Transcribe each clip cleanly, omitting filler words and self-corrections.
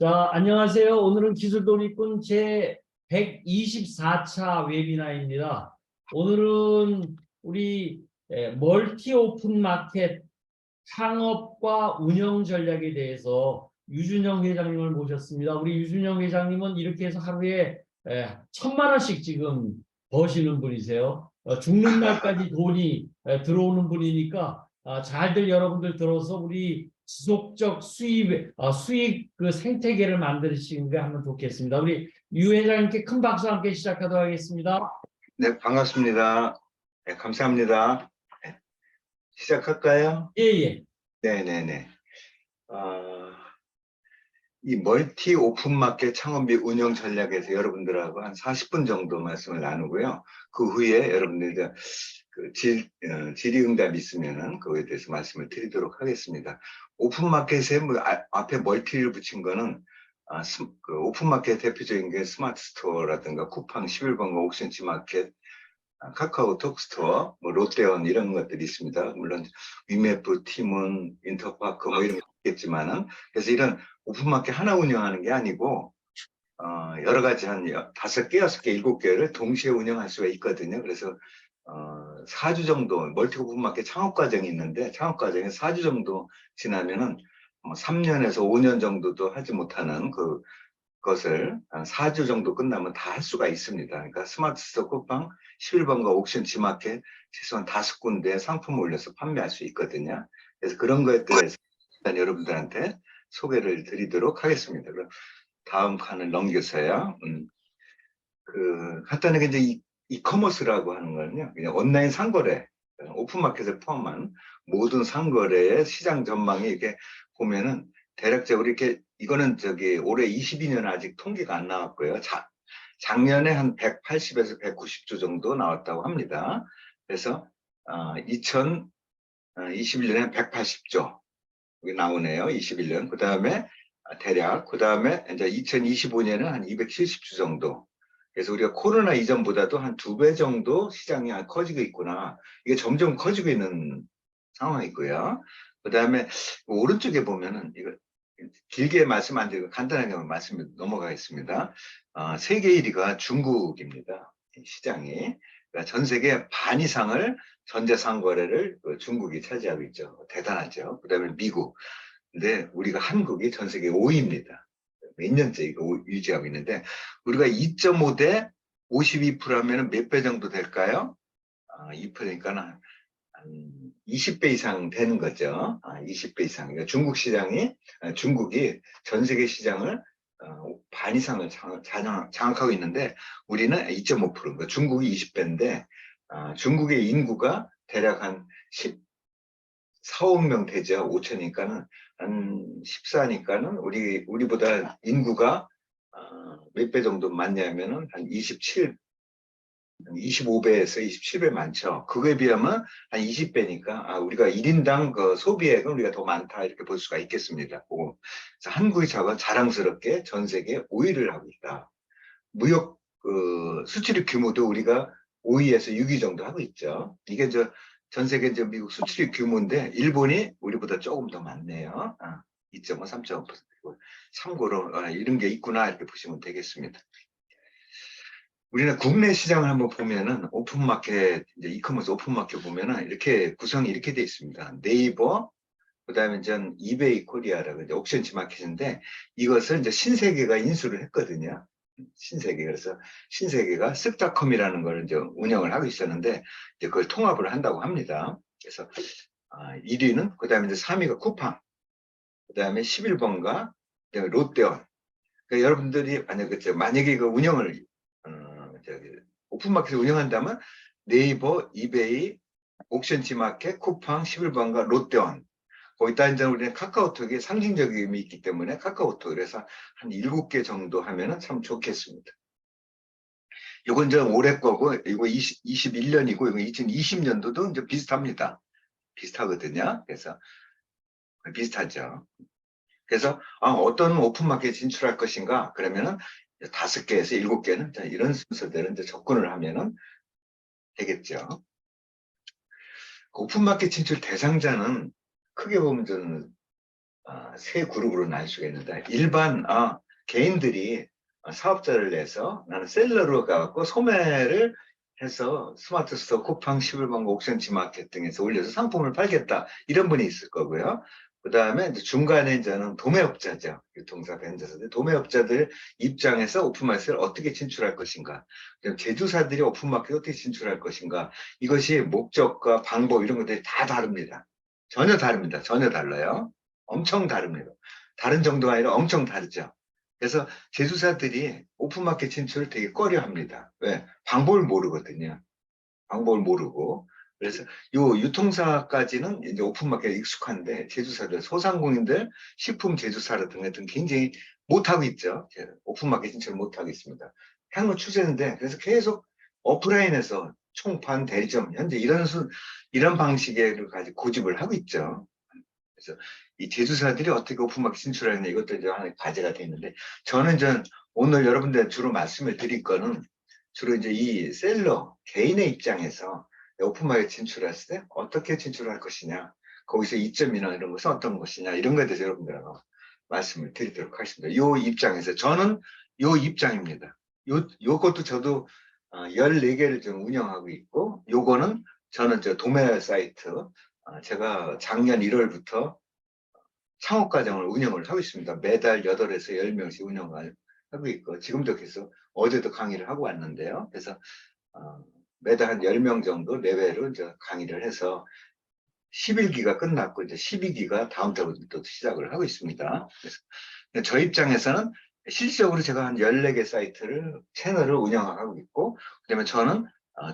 자, 안녕하세요. 오늘은 기술도입꾼 제 124차 웨비나입니다. 오늘은 우리 멀티 오픈 마켓 창업과 운영 전략에 대해서 유준영 회장님을 모셨습니다. 우리 유준영 회장님은 이렇게 해서 하루에 1,000만 원씩 지금 버시는 분이세요. 죽는 날까지 돈이 들어오는 분이니까 잘들 여러분들 들어서 우리 지속적 수익 그 생태계를 만드시는 게 하면 좋겠습니다. 우리 유 회장님께 큰 박수와 함께 시작하도록 하겠습니다. 네, 반갑습니다. 네, 감사합니다. 네, 시작할까요? 예. 네네네. 이 멀티 오픈마켓 창업 및 운영 전략에서 여러분들하고 한 40분 정도 말씀을 나누고요. 그 후에 여러분들이 그 질의응답 있으면은 그거에 대해서 말씀을 드리도록 하겠습니다. 오픈마켓에 뭐 앞에 멀티를 붙인 거는 그 오픈마켓 대표적인 게 스마트 스토어라든가 쿠팡 11번가 옥션치 마켓, 카카오톡 스토어, 뭐 롯데원 이런 것들이 있습니다. 물론 위메프, 티문, 인터파크 뭐 이런 게 있겠지만은, 그래서 이런 오픈마켓 하나 운영하는 게 아니고 여러 가지 한 5개, 6개, 7개를 동시에 운영할 수가 있거든요. 그래서 4주 정도 멀티 오픈마켓 창업 과정이 있는데, 창업 과정에 4주 정도 지나면은 3년에서 5년 정도도 하지 못하는 그것을 한 4주 정도 끝나면 다 할 수가 있습니다. 그러니까 스마트 스토어 쿠팡 11번가 옥션 지마켓 최소한 5군데 상품을 올려서 판매할 수 있거든요. 그래서 그런 것에 대해서 일단 여러분들한테 소개를 드리도록 하겠습니다. 그럼 다음 칸을 넘겨서요. 간단하게 이제 이커머스라고 하는 거는요, 그냥 온라인 상거래, 오픈마켓을 포함한 모든 상거래의 시장 전망이 이렇게 보면은 대략적으로 이렇게, 이거는 올해 22년 아직 통계가 안 나왔고요. 작년에 한 180에서 190조 정도 나왔다고 합니다. 그래서 2021년에 180조 여기 나오네요. 21년. 그 다음에 대략, 그 다음에 이제 2025년은 한 270조 정도. 그래서 우리가 코로나 이전보다도 한 2배 정도 시장이 커지고 있구나. 이게 점점 커지고 있는 상황이고요. 그 다음에 오른쪽에 보면은, 이거 길게 말씀 안 드리고 간단하게 말씀 넘어가겠습니다. 세계 1위가 중국입니다. 시장이. 그러니까 전 세계 반 이상을 전자상거래를 중국이 차지하고 있죠. 대단하죠. 그 다음에 미국. 근데 우리가 한국이 전 세계 5위입니다. 몇 년째 이거 유지하고 있는데, 우리가 2.5 대 52%하면 몇 배 정도 될까요? 2%니까는 한 20배 이상 되는 거죠. 20배 이상. 그러니까 중국이 전 세계 시장을 반 이상을 장악하고 있는데, 우리는 2.5%. 그러니까 중국이 20배인데, 중국의 인구가 대략 한 14, 5명 되죠. 5천이니까는 한 14니까는 우리보다 인구가 몇 배 정도 많냐면은 한 25배에서 27배 많죠. 그거에 비하면 한 20배니까 우리가 1인당 그 소비액은 우리가 더 많다 이렇게 볼 수가 있겠습니다. 그래서 한국이 자랑스럽게 전 세계 5위를 하고 있다. 무역 수출입 규모도 우리가 5위에서 6위 정도 하고 있죠. 이게 전 세계 미국 수출입 규모인데 일본이 우리보다 조금 더 많네요. 2.5, 3.5%. 참고로 이런 게 있구나 이렇게 보시면 되겠습니다. 우리는 국내 시장을 한번 보면은 오픈마켓, 이제 이커머스 오픈마켓 보면은 이렇게 구성이 이렇게 되어 있습니다. 네이버, 그다음에 전 이베이 코리아라고 이제 옥션지 마켓인데, 이것을 이제 신세계가 인수를 했거든요. 신세계. 그래서 신세계가 쓱닷컴이라는 걸 이제 운영을 하고 있었는데, 이제 그걸 통합을 한다고 합니다. 그래서 1위는, 그다음에 이제 3위가 쿠팡, 그다음에 11번가 롯데원. 그러니까 여러분들이 만약에 그 운영을 오픈마켓을 운영한다면 네이버, 이베이, 옥션지마켓, 쿠팡, 11번가 롯데원. 거기다 이제 우리는 카카오톡에 상징적인 의미 있기 때문에 카카오톡, 그래서 한 7개 정도 하면은 참 좋겠습니다. 이건 이제 올해 거고, 이거 21년이고, 이거 2020년도도 이제 비슷합니다. 비슷하거든요. 그래서 비슷하죠. 그래서 어떤 오픈마켓 진출할 것인가? 그러면은 5개에서 7개는 이런 순서대로 이제 접근을 하면은 되겠죠. 오픈마켓 진출 대상자는 크게 보면 저는 세 그룹으로 나눌 수가 있는데, 일반 개인들이 사업자를 내서 나는 셀러로 가갖고 소매를 해서 스마트 스토어, 쿠팡, 11번가, 옥션지 마켓 등에서 올려서 상품을 팔겠다, 이런 분이 있을 거고요. 그 다음에 이제 중간에 이제는 도매업자죠. 유통사 벤더스들, 도매업자들 입장에서 오픈마켓을 어떻게 진출할 것인가, 그다음 제조사들이 오픈마켓을 어떻게 진출할 것인가, 이것이 목적과 방법 이런 것들이 다 다릅니다. 전혀 다릅니다. 전혀 달라요. 엄청 다릅니다. 다른 정도가 아니라 엄청 다르죠. 그래서 제조사들이 오픈마켓 진출을 되게 꺼려합니다. 왜? 방법을 모르거든요. 방법을 모르고. 그래서 요 유통사까지는 이제 오픈마켓에 익숙한데, 제조사들, 소상공인들, 식품 제조사라든가 등 굉장히 못하고 있죠. 오픈마켓 진출을 못하고 있습니다. 향후 추세인데, 그래서 계속 오프라인에서 총판, 대리점, 현재 이런 방식을 가지고 고집을 하고 있죠. 그래서 이 제조사들이 어떻게 오픈마켓 진출하느냐, 이것도 이제 하나의 과제가 되는데, 저는 오늘 여러분들 주로 말씀을 드릴 거는 주로 이제 이 셀러 개인의 입장에서 오픈마켓 진출했을 때 어떻게 진출할 것이냐, 거기서 이점이나 이런 것은 어떤 것이냐, 이런 것에 대해서 여러분들하고 말씀을 드리도록 하겠습니다. 요 입장에서 저는 요 입장입니다. 요것도 저도 14개를 좀 운영하고 있고, 요거는 저는 도매 사이트, 제가 작년 1월부터 창업과정을 운영을 하고 있습니다. 매달 8에서 10명씩 운영을 하고 있고, 지금도 계속 어제도 강의를 하고 왔는데요. 그래서 매달 한 10명 정도 내외로 이제 강의를 해서 11기가 끝났고, 이제 12기가 다음 달부터 시작을 하고 있습니다. 그래서 저 입장에서는 실질적으로 제가 한 14개 채널을 운영하고 있고, 그다음에 저는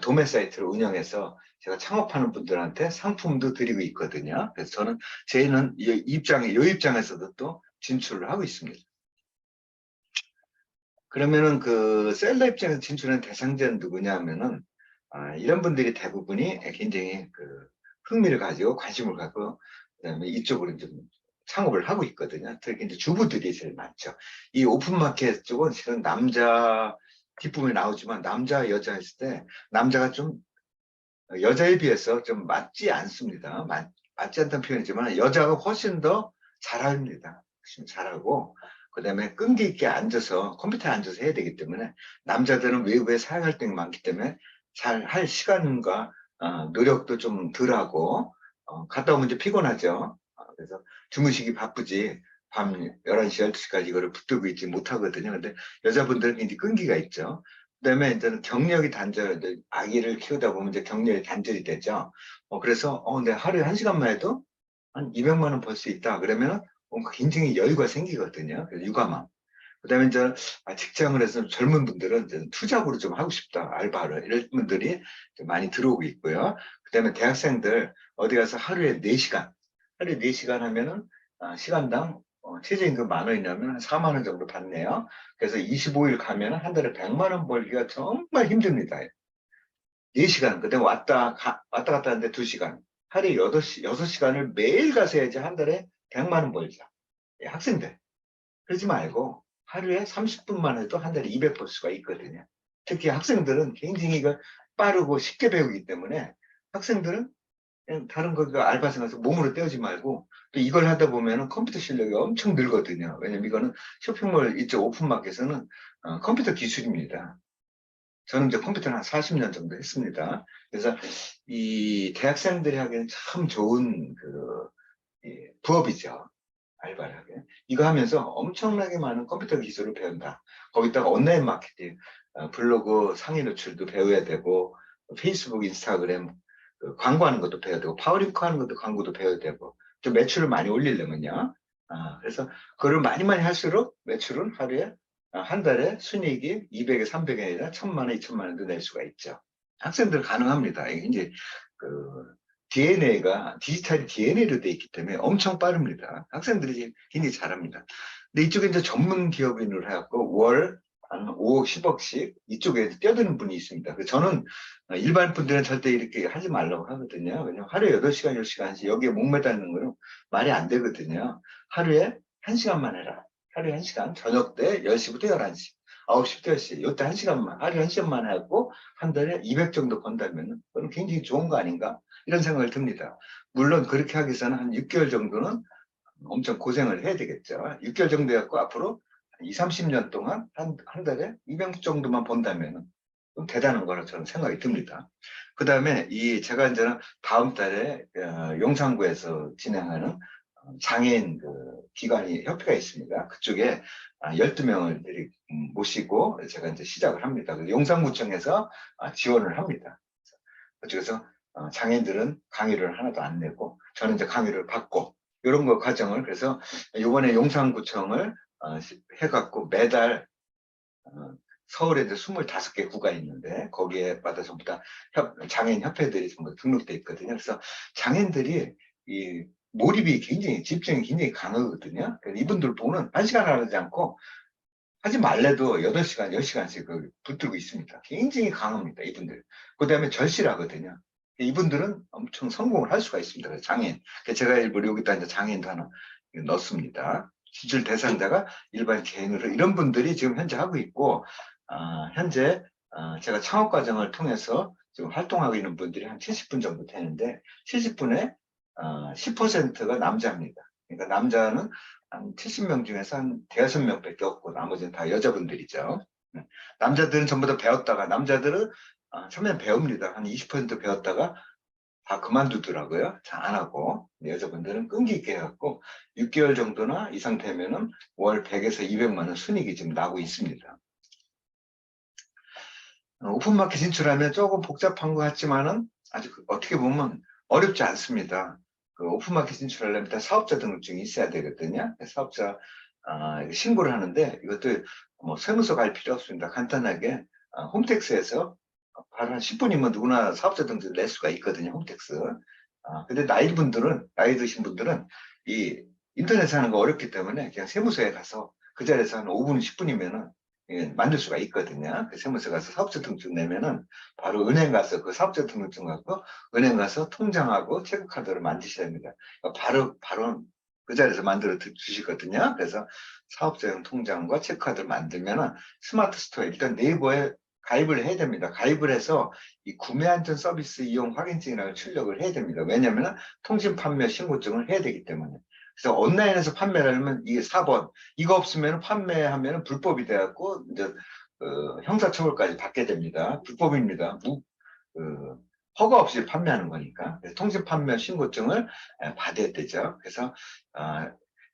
도매 사이트를 운영해서 제가 창업하는 분들한테 상품도 드리고 있거든요. 그래서 저는 이 입장에서도 또 진출을 하고 있습니다. 그러면은 그 셀러 입장에서 진출하는 대상자는 누구냐 하면은, 이런 분들이 대부분이 굉장히 그 흥미를 가지고 관심을 갖고, 그다음에 이쪽으로 좀 창업을 하고 있거든요. 특히 이제 주부들이 제일 많죠. 이 오픈마켓 쪽은 실은 남자 기쁨이 나오지만, 남자 여자 했을 때 남자가 좀 여자에 비해서 좀 맞지 않습니다. 맞지 않다는 표현이지만 여자가 훨씬 더 잘합니다. 훨씬 잘하고, 그다음에 끈기 있게 앉아서 컴퓨터에 앉아서 해야 되기 때문에, 남자들은 외부에 사회활 동이 많기 때문에 잘 할 시간과 노력도 좀 덜하고, 갔다 오면 이제 피곤하죠. 그래서 주무시기 바쁘지 밤 11시, 12시까지 이거를 붙들고 있지 못하거든요. 근데 여자분들은 굉장히 끈기가 있죠. 그다음에 이제는 경력이 이제 아기를 키우다 보면 이제 경력이 단절이 되죠. 그래서 내 하루에 1시간만 해도 한 200만 원 벌 수 있다 그러면 굉장히 여유가 생기거든요. 그래서 육아맘. 그다음에 이제 직장을 해서 젊은 분들은 이제 투잡으로 좀 하고 싶다, 알바를, 이런 분들이 좀 많이 들어오고 있고요. 그다음에 대학생들 어디 가서 하루에 4시간 하면은 시간당 최저임금 10,000원이라면 한 4만 원 정도 받네요. 그래서 25일 가면 한 달에 100만 원 벌기가 정말 힘듭니다. 4시간, 그다음에 왔다 갔다 하는데 2시간. 하루에 6시간을 매일 가서 해야지 한 달에 100만 원 벌죠. 학생들. 그러지 말고 하루에 30분만 해도 한 달에 200 벌 수가 있거든요. 특히 학생들은 굉장히 이걸 빠르고 쉽게 배우기 때문에, 학생들은 그냥 다른 거 알바생에서 몸으로 때우지 말고, 또 이걸 하다 보면 컴퓨터 실력이 엄청 늘거든요. 왜냐면 이거는 쇼핑몰 이쪽 오픈마켓에서는 컴퓨터 기술입니다. 저는 이제 컴퓨터를 한 40년 정도 했습니다. 그래서 이 대학생들이 하기에는 참 좋은 부업이죠. 알바를 하게. 이거 하면서 엄청나게 많은 컴퓨터 기술을 배운다. 거기다가 온라인 마케팅, 블로그 상위 노출도 배워야 되고, 페이스북, 인스타그램 광고하는 것도 배워야 되고, 파워링크 하는 것도 광고도 배워야 되고, 좀 매출을 많이 올리려면요. 그래서 그걸 많이 할수록 매출은 하루에 한 달에 순이익이 200에 300이 아니라 1,000만 원, 2천만 원도 낼 수가 있죠. 학생들 가능합니다. 이게 이제 DNA가 디지털이 DNA로 돼 있기 때문에 엄청 빠릅니다. 학생들이 굉장히 잘합니다. 근데 이쪽에 이제 전문 기업인으로 해갖고 월 한 5억, 10억씩 이쪽에 뛰어드는 분이 있습니다. 저는 일반 분들은 절대 이렇게 하지 말라고 하거든요. 왜냐면 하루에 8시간, 10시간씩 여기에 목매다는 거는 말이 안 되거든요. 하루에 1시간만 해라. 하루에 1시간, 저녁 때 10시부터 11시, 9시부터 10시, 이때 1시간만, 하루에 1시간만 하고 한 달에 200 정도 번다면 그건 굉장히 좋은 거 아닌가? 이런 생각을 듭니다. 물론 그렇게 하기 위해서는 한 6개월 정도는 엄청 고생을 해야 되겠죠. 6개월 정도 해갖고 앞으로 2, 30년 동안 한 달에 200 정도만 번다면 좀 대단한 거라 저는 생각이 듭니다. 그 다음에 제가 이제는 다음 달에 용산구에서 진행하는 장애인 기관이 협회가 있습니다. 그쪽에 12명을 모시고 제가 이제 시작을 합니다. 그래서 용산구청에서 지원을 합니다. 그쪽에서 장애인들은 강의를 하나도 안 내고 저는 이제 강의를 받고 이런 거 과정을 그래서 이번에 용산구청을 해갖고 매달 서울에 이제 25개 구가 있는데 거기에 마다 전부 다 장애인 협회들이 전부 등록돼 있거든요. 그래서 장애인들이 이 몰입이 굉장히 집중이 굉장히 강하거든요. 그래서 이분들 보는 1시간 하지 않고 하지 말래도 8시간, 10시간씩 붙들고 있습니다. 굉장히 강합니다, 이분들. 그 다음에 절실하거든요. 이분들은 엄청 성공을 할 수가 있습니다. 그래서 장애인. 제가 일부러 여기다 이제 장애인도 하나 넣습니다. 지출 대상자가 일반 개인으로 이런 분들이 지금 현재 하고 있고, 현재 제가 창업 과정을 통해서 지금 활동하고 있는 분들이 한 70분 정도 되는데, 70분에 10%가 남자입니다. 그러니까 남자는 한 70명 중에서 한 5명밖에 없고 나머지는 다 여자분들이죠. 남자들은 전부 다 배웠다가 남자들은 처음엔 배웁니다. 한 20% 배웠다가 다 그만두더라고요. 잘 안 하고 여자분들은 끈기 있게 해갖고 6개월 정도나 이상 되면은 월 100에서 200만 원 순이익이 지금 나고 있습니다. 오픈마켓 진출하면 조금 복잡한 것 같지만은 아주 어떻게 보면 어렵지 않습니다. 오픈마켓 진출하려면 일단 사업자 등록증이 있어야 되거든요. 사업자 신고를 하는데 이것도 뭐 세무서 갈 필요 없습니다. 간단하게 홈택스에서 바로 한 10분이면 누구나 사업자 등록증 낼 수가 있거든요. 홈택스. 근데 나이 드신 분들은 이 인터넷에 하는 거 어렵기 때문에 그냥 세무서에 가서 그 자리에서 한 5분, 10분이면은 만들 수가 있거든요. 그 세무서 가서 사업자 등록증 내면은 바로 은행 가서 그 사업자 등록증 갖고 은행 가서 통장하고 체크카드를 만드셔야 됩니다. 바로 그 자리에서 만들어 주시거든요. 그래서 사업자용 통장과 체크카드를 만들면은 스마트 스토어에 일단 네이버에 가입을 해야 됩니다. 가입을 해서 이 구매 안전 서비스 이용 확인증이라고 출력을 해야 됩니다. 왜냐하면 통신 판매 신고증을 해야 되기 때문에. 그래서 온라인에서 판매를 하면 이게 4번 이거 없으면 판매하면 불법이 돼갖고 이제 형사처벌까지 받게 됩니다. 불법입니다. 허가 없이 판매하는 거니까. 통신 판매 신고증을 받아야 되죠. 그래서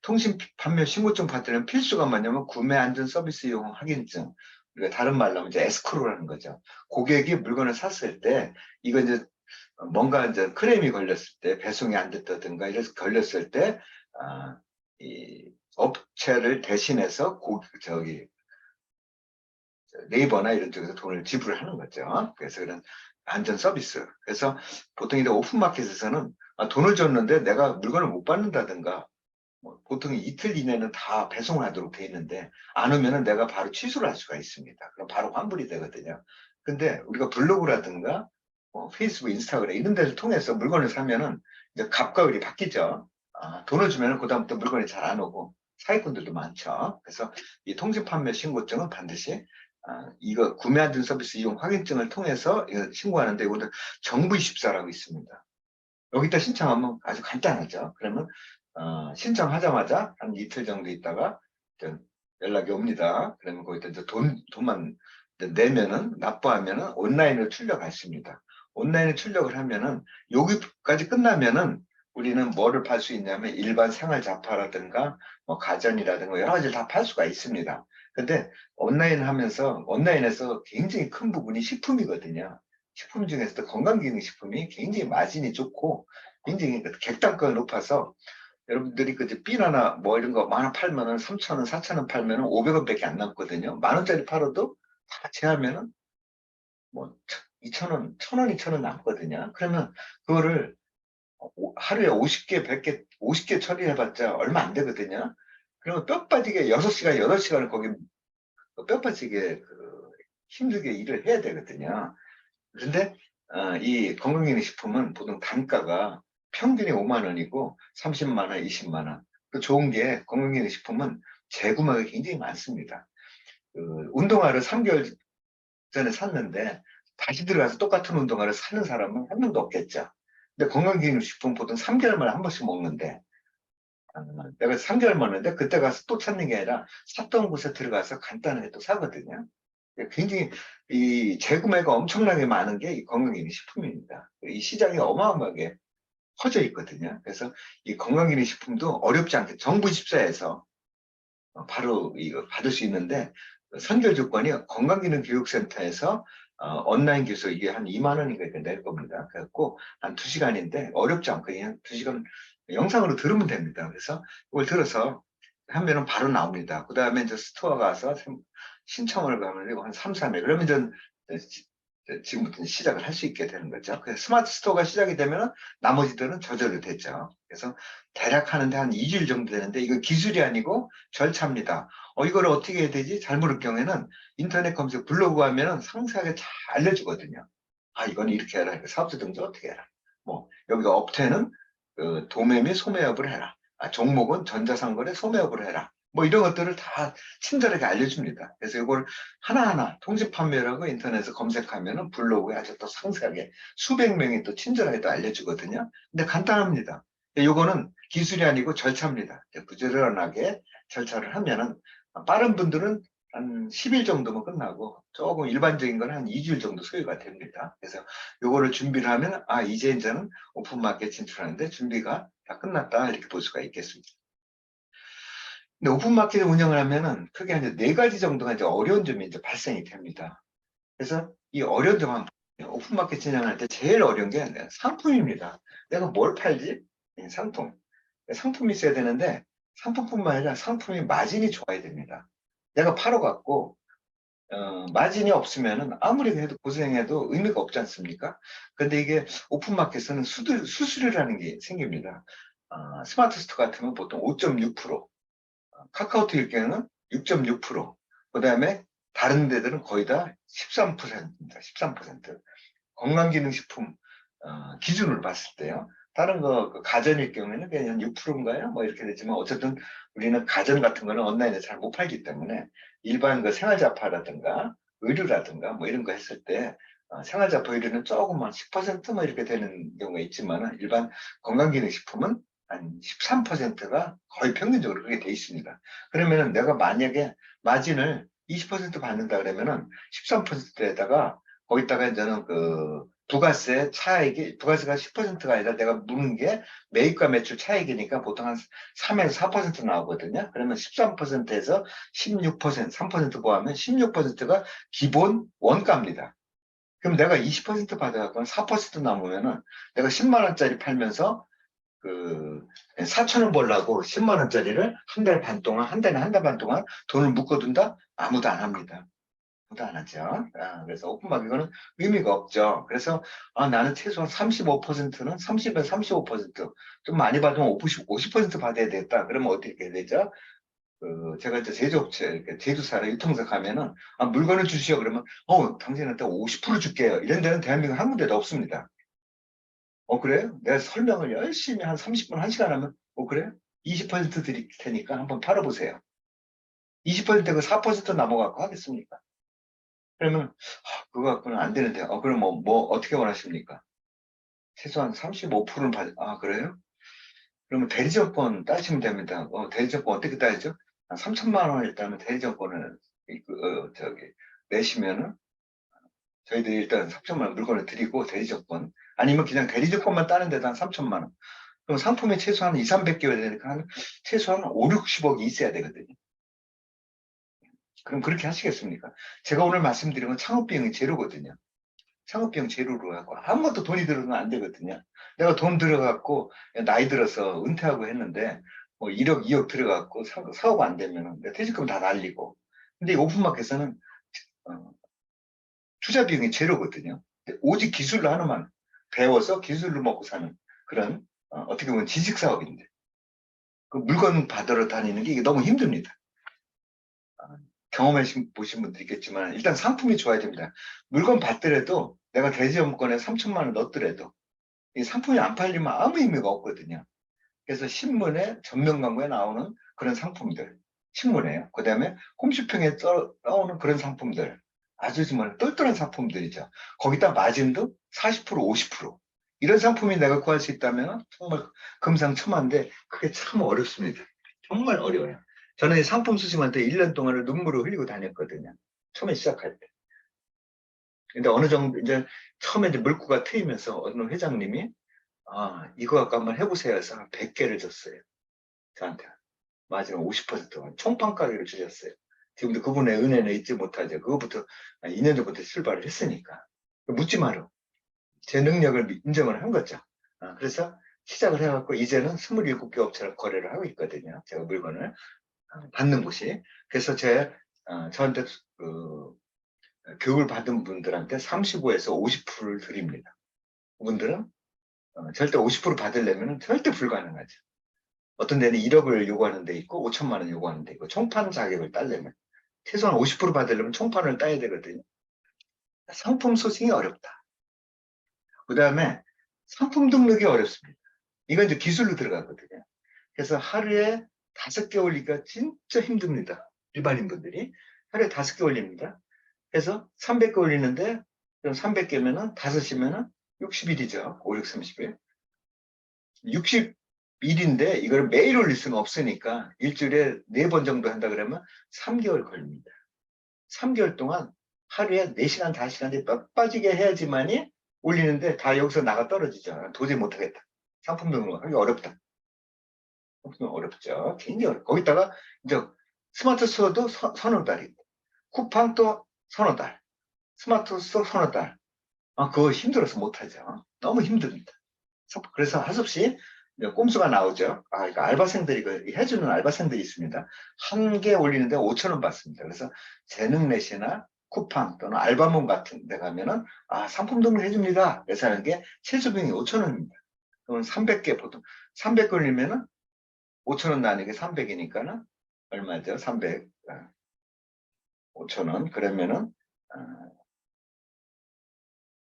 통신 판매 신고증 받으려면 필수가 뭐냐면 구매 안전 서비스 이용 확인증. 우리가 다른 말로 하면 이제 에스크로라는 거죠. 고객이 물건을 샀을 때 이거 이제 뭔가 이제 크레임이 걸렸을 때 배송이 안 됐다든가 이래서 걸렸을 때 이 업체를 대신해서 네이버나 이런 쪽에서 돈을 지불하는 거죠. 그래서 그런 안전 서비스. 그래서 보통 이제 오픈마켓에서는 돈을 줬는데 내가 물건을 못 받는다든가 보통 이틀 이내는 다 배송하도록 돼 있는데 안 오면은 내가 바로 취소를 할 수가 있습니다. 그럼 바로 환불이 되거든요. 근데 우리가 블로그라든가 페이스북, 인스타그램 이런 데를 통해서 물건을 사면은 이제 값과 을이 바뀌죠. 돈을 주면은 그다음부터 물건이 잘 안 오고 사기꾼들도 많죠. 그래서 이 통신 판매 신고증은 반드시 이거 구매 안전 서비스 이용 확인증을 통해서 신고하는데 이거는 정부24라고 있습니다. 여기다 신청하면 아주 간단하죠. 그러면 신청하자마자 한 이틀 정도 있다가 연락이 옵니다. 그러면 거기다 이제 돈만 내면은 납부하면은 온라인으로 출력할 수 있습니다. 온라인에 출력을 하면은 여기까지 끝나면은 우리는 뭐를 팔 수 있냐면 일반 생활 잡화라든가 뭐 가전이라든가 여러 가지를 다 팔 수가 있습니다. 근데 온라인에서 굉장히 큰 부분이 식품이거든요. 식품 중에서도 건강기능식품이 굉장히 마진이 좋고 굉장히 객단가가 높아서 여러분들이 그 삐나나 뭐 이런 거 만 원 팔면은 3,000원, 4,000원 팔면은 500원밖에 안 남거든요. 만 원짜리 팔아도 다 같이 하면은 뭐 2,000원, 1,000원, 2,000원 남거든요. 그러면 그거를 하루에 50개, 100개, 50개 처리해봤자 얼마 안 되거든요. 그러면 뼈 빠지게 6시간, 8시간을 거기 뼈 빠지게 힘들게 일을 해야 되거든요. 그런데 이 건강기능식품은 보통 단가가 평균이 5만 원이고 30만 원, 20만 원. 또 좋은 게 건강기능식품은 재구매가 굉장히 많습니다. 운동화를 3개월 전에 샀는데 다시 들어가서 똑같은 운동화를 사는 사람은 한 명도 없겠죠. 근데 건강기능식품 보통 3개월 만에 한 번씩 먹는데 내가 3개월 먹는데 그때 가서 또 찾는 게 아니라 샀던 곳에 들어가서 간단하게 또 사거든요. 굉장히 이 재구매가 엄청나게 많은 게 이 건강기능식품입니다. 이 시장이 어마어마하게 퍼져 있거든요. 그래서 이 건강기능식품도 어렵지 않게 정부 집사에서 바로 이거 받을 수 있는데 선결 조건이 건강기능교육센터에서 온라인 교수 이게 한 2만 원인가 낼 겁니다. 그래갖고 한 2시간인데 어렵지 않고 그냥 2시간 영상으로 들으면 됩니다. 그래서 이걸 들어서 하면은 바로 나옵니다. 그 다음에 이제 스토어 가서 신청을 가면 이거 한 3, 4일 그러면 지금부터 시작을 할 수 있게 되는 거죠. 그래서 스마트 스토어가 시작이 되면 나머지들은 저절로 됐죠. 그래서 대략 하는데 한 2주일 정도 되는데 이거 기술이 아니고 절차입니다. 이걸 어떻게 해야 되지? 잘 모를 경우에는 인터넷 검색 블로그 하면은 상세하게 잘 알려주거든요. 이건 이렇게 해라. 사업자 등록 어떻게 해라. 뭐 여기가 업태는 그 도매 및 소매업을 해라. 종목은 전자상거래 소매업을 해라. 뭐 이런 것들을 다 친절하게 알려줍니다. 그래서 이걸 하나하나 통신판매라고 인터넷에 검색하면은 블로그에 아주 또 상세하게 수백 명이 또 친절하게 또 알려주거든요. 근데 간단합니다. 요거는 기술이 아니고 절차입니다. 부지런하게 절차를 하면은 빠른 분들은 한 10일 정도면 끝나고 조금 일반적인 건 한 2주일 정도 소요가 됩니다. 그래서 요거를 준비를 하면 이제는 오픈마켓 진출하는데 준비가 다 끝났다 이렇게 볼 수가 있겠습니다. 근데 오픈마켓을 운영을 하면은 크게 이제 4가지 정도가 이제 어려운 점이 이제 발생이 됩니다. 그래서 이 어려운 점 한번 오픈마켓 진행할 때 제일 어려운 게 상품입니다. 내가 뭘 팔지? 상품. 상품이 있어야 되는데 상품뿐만 아니라 상품이 마진이 좋아야 됩니다. 내가 팔아갖고 마진이 없으면은 아무리 해도 고생해도 의미가 없지 않습니까? 근데 이게 오픈마켓에서는 수수료라는 게 생깁니다. 스마트 스토어 같으면 보통 5.6%, 카카오톡일 경우는 6.6%, 그 다음에 다른 데들은 거의 다 13%입니다. 13%. 건강기능식품 기준으로 봤을 때요. 다른 거 가전일 경우에는 그냥 6%인가요? 뭐 이렇게 되지만 어쨌든 우리는 가전 같은 거는 온라인에 잘 못 팔기 때문에 일반 그 생활잡화라든가 의류라든가 뭐 이런 거 했을 때 생활잡화 의류는 조금만 10%뭐 이렇게 되는 경우가 있지만 일반 건강기능식품은 한 13%가 거의 평균적으로 그렇게 돼 있습니다. 그러면은 내가 만약에 마진을 20% 받는다 그러면은 13%에다가 거기다가 이제는 그 부가세 차익이 부가세가 10%가 아니라 내가 무는 게 매입과 매출 차익이니까 보통 한 3에서 4% 나오거든요. 그러면 13%에서 16%, 3% 포함하면 16%가 기본 원가입니다. 그럼 내가 20% 받아갖고 4% 남으면은 내가 10만 원짜리 팔면서 그 4천 원 벌라고 10만 원짜리를 한 달 반 동안 한 달에 한 달 반 동안 돈을 묶어둔다? 아무도 안 합니다. 아무도 안 하죠. 그래서 오픈마켓은 의미가 없죠. 그래서 나는 최소한 35%는 30에서 35%좀 많이 받으면 50% 받아야 되겠다. 그러면 어떻게 해야 되죠? 제가 이제 제조업체, 제조사를 유통사 가면은 물건을 주시오 그러면 당신한테 50% 줄게요. 이런 데는 대한민국 한 군데도 없습니다. 그래요? 내가 설명을 열심히 한 30분, 1시간 하면, 그래요? 20% 드릴 테니까 한번 팔아보세요. 20%그 4% 넘어갖고 하겠습니까? 그러면, 그거 갖고는 안 되는데, 그럼 어떻게 원하십니까? 최소한 35%는 그래요? 그러면 대리점권 따시면 됩니다. 대리점권 어떻게 따야죠? 한 3천만 원 일단은 대리점권을, 내시면은, 저희들이 일단 3천만 원 물건을 드리고 대리점권, 아니면 그냥 대리점권만 따는 데도 한 3천만 원. 그럼 상품이 최소한 2, 300개여야 되니까 최소한 5, 60억이 있어야 되거든요. 그럼 그렇게 하시겠습니까? 제가 오늘 말씀드린 건 창업비용이 제로거든요. 창업비용 제로로 하고 아무것도 돈이 들어가면 안 되거든요. 내가 돈 들어갖고 나이 들어서 은퇴하고 했는데 1억, 2억 들어갖고 사업 안 되면 내 퇴직금 다 날리고. 근데 이 오픈마켓에서는 투자 비용이 제로거든요. 오직 기술로 하나만 배워서 기술로 먹고 사는 그런 어떻게 보면 지식 사업인데 그 물건 받으러 다니는 게 이게 너무 힘듭니다. 경험해 보신 분들 있겠지만 일단 상품이 좋아야 됩니다. 물건 받더라도 내가 대지점권에 3천만 원 넣었더라도 이 상품이 안 팔리면 아무 의미가 없거든요. 그래서 신문에 전면 광고에 나오는 그런 상품들 신문에요. 그 다음에 홈쇼핑에 나오는 그런 상품들 아주 정말 똘똘한 상품들이죠. 거기다 마진도 40% 50% 이런 상품이 내가 구할 수 있다면 정말 금상첨화인데 그게 참 어렵습니다. 정말 어려워요. 저는 이 상품 수심한테 1년 동안을 눈물을 흘리고 다녔거든요. 처음에 시작할 때. 근데 어느 정도 이제 처음에 이제 물꼬가 트이면서 어느 회장님이 이거 갖고 한번 해보세요 해서 한 100개를 줬어요. 저한테. 마지막 50% 총판 가격을 주셨어요. 지금도 그분의 은혜는 잊지 못하죠. 그거부터 2년 전부터 출발을 했으니까. 묻지 마라. 제 능력을 인정을 한 거죠. 그래서 시작을 해갖고 이제는 27개 업체랑 거래를 하고 있거든요. 제가 물건을 받는 곳이. 그래서 저한테 교육을 받은 분들한테 35에서 50%를 드립니다. 그분들은 절대 50% 받으려면 절대 불가능하죠. 어떤 데는 1억을 요구하는 데 있고 5천만 원 요구하는 데 있고 총판 자격을 따려면 최소한 50% 받으려면 총판을 따야 되거든요. 상품 소싱이 어렵다. 그 다음에 상품 등록이 어렵습니다. 이건 이제 기술로 들어가거든요. 그래서 하루에 5개 올리기가 진짜 힘듭니다. 일반인 분들이. 하루에 5개 올립니다. 그래서 300개 올리는데, 그럼 300개면은 5시면은 60일이죠. 5, 6, 30일. 60일인데 이걸 매일 올릴 수는 없으니까 일주일에 4번 정도 한다 그러면 3개월 걸립니다. 3개월 동안 하루에 4시간, 5시간 뼈 빠지게 해야지만이 올리는데 다 여기서 나가 떨어지죠. 도저히 못하겠다. 상품 등록하기 어렵다. 어렵죠. 굉장히 어렵고. 거기다가 이제 스마트 스토어도 서너 달이고, 쿠팡도 서너 달, 스마트 스토어 서너 달. 그거 힘들어서 못하죠. 너무 힘듭니다. 그래서 할 수 없이 꼼수가 나오죠. 이거 알바생들이 해주는 알바생들이 있습니다. 한 개 올리는데 5천 원 받습니다. 그래서 재능넷이나 쿠팡 또는 알바몬 같은 데 가면은 상품 등록 해줍니다. 그래서 하는 게 최저비용이 5천 원입니다. 그러면 300개 보통 300개 올리면은 5천 원 나누기 300이니까는 얼마죠? 300 5천 원 그러면은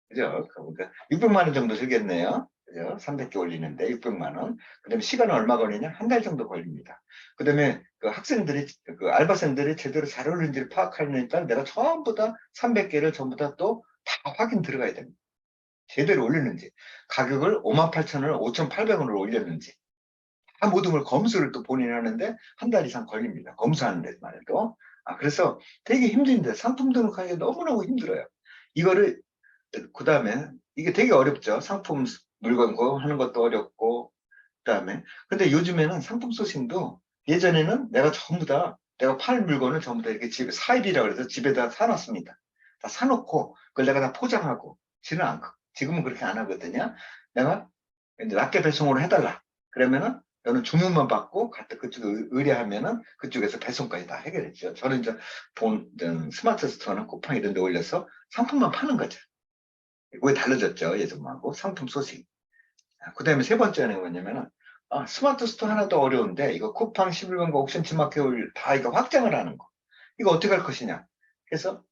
그죠? 그러니까 600만 원 정도 들겠네요. 그죠? 300개 올리는데 600만 원. 그 다음에 시간은 얼마 걸리냐? 한 달 정도 걸립니다. 그 다음에 그 학생들이, 그 알바생들이 제대로 잘 올리는지를 파악하려니까 내가 전부 다 300개를 전부 다 또 다 확인 들어가야 됩니다. 제대로 올리는지. 가격을 58,000원을 5,800원으로 올렸는지. 다 모든 걸 검수를 또 본인이 하는데 한 달 이상 걸립니다. 검수하는 데만 해도. 그래서 되게 힘든데 상품 등록하기가 너무너무 힘들어요. 이거를 그 다음에 이게 되게 어렵죠. 상품 물건 하는 것도 어렵고 그 다음에 근데 요즘에는 상품 소싱도 예전에는 내가 전부 다 내가 팔 물건을 전부 다 이렇게 집에 사입이라고 해서 집에다 사놨습니다. 다 사놓고 그걸 내가 다 포장하고 지금은 그렇게 안 하거든요. 내가 이제 낮게 배송으로 해달라. 그러면은 너는 주문만 받고 갖다 그쪽에 의뢰하면은 그쪽에서 배송까지 다 해결했죠. 저는 이제 스마트 스토어나 쿠팡 이런 데 올려서 상품만 파는 거죠. 그게 달라졌죠. 예전하고 상품 소싱. 그 다음에 세 번째는 뭐냐면은 스마트 스토어 하나도 어려운데 이거 쿠팡 11번가 옥션 지마켓 다 이거 확장을 하는 거. 이거 어떻게 할 것이냐. 그래서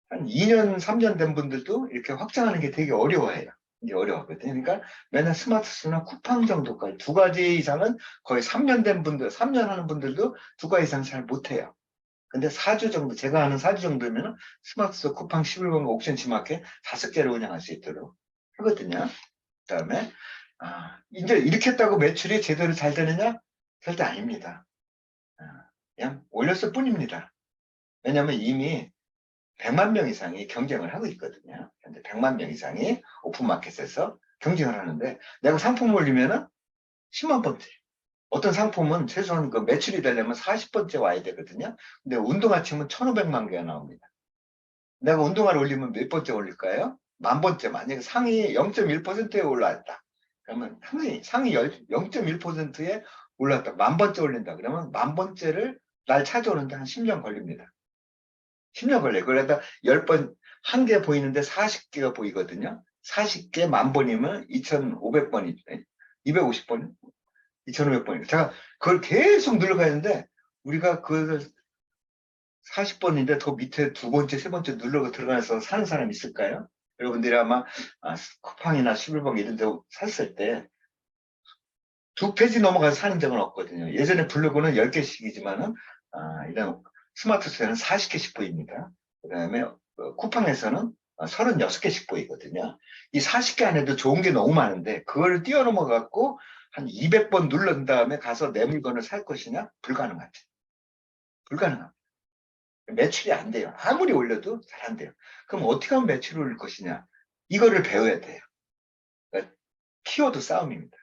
한 2년, 3년 된 분들도 이렇게 확장하는 게 되게 어려워해요. 이게 어려웠거든요. 그러니까 맨날 스마트 스토어나 쿠팡 정도까지 2가지 이상은 거의 3년 된 분들, 3년 하는 분들도 2가지 이상 잘 못해요. 근데 4주 정도, 제가 아는 4주 정도면 스마트 쿠팡 11번가 옥션 지마켓 5개를 운영할 수 있도록 하거든요. 그 다음에, 이제 이렇게 했다고 매출이 제대로 잘 되느냐? 절대 아닙니다. 그냥 올렸을 뿐입니다. 왜냐하면 이미 100만 명 이상이 경쟁을 하고 있거든요. 현재 100만 명 이상이 오픈마켓에서 경쟁을 하는데, 내가 상품 올리면은 10만 번째. 어떤 상품은 최소한 그 매출이 되려면 40번째 와야 되거든요. 근데 운동화 치면 1,500만 개가 나옵니다. 내가 운동화를 올리면 몇 번째 올릴까요? 10,000번째. 만약에 상위 0.1%에 올라왔다. 그러면 상위 0.1%에 올랐다. 10,000번째 올린다. 그러면 10,000번째를 날 찾아오는데 한 10년 걸립니다. 10년 걸려요. 그러다 10번, 한 개 보이는데 40개가 보이거든요. 40개 10,000번이면 2,500번이, 250번, 2,500번이에요. 제가 그걸 계속 눌러가야 하는데, 우리가 그걸 40번인데 더 밑에 2번째, 3번째 눌러가 들어가서 사는 사람 있을까요? 여러분들이 아마 쿠팡이나 11번 이런 데 샀을 때 2페이지 넘어가서 사는 적은 없거든요. 예전에 블로그는 10개씩이지만은 이런 스마트 스토어는 40개씩 보입니다. 그 다음에 쿠팡에서는 36개씩 보이거든요. 이 40개 안에도 좋은 게 너무 많은데 그걸 뛰어넘어 갖고 한 200번 누른 다음에 가서 내 물건을 살 것이냐? 불가능하죠. 불가능합니다. 매출이 안 돼요. 아무리 올려도 잘 안 돼요. 그럼 어떻게 하면 매출을 올릴 것이냐? 이거를 배워야 돼요. 그러니까 키워드 싸움입니다.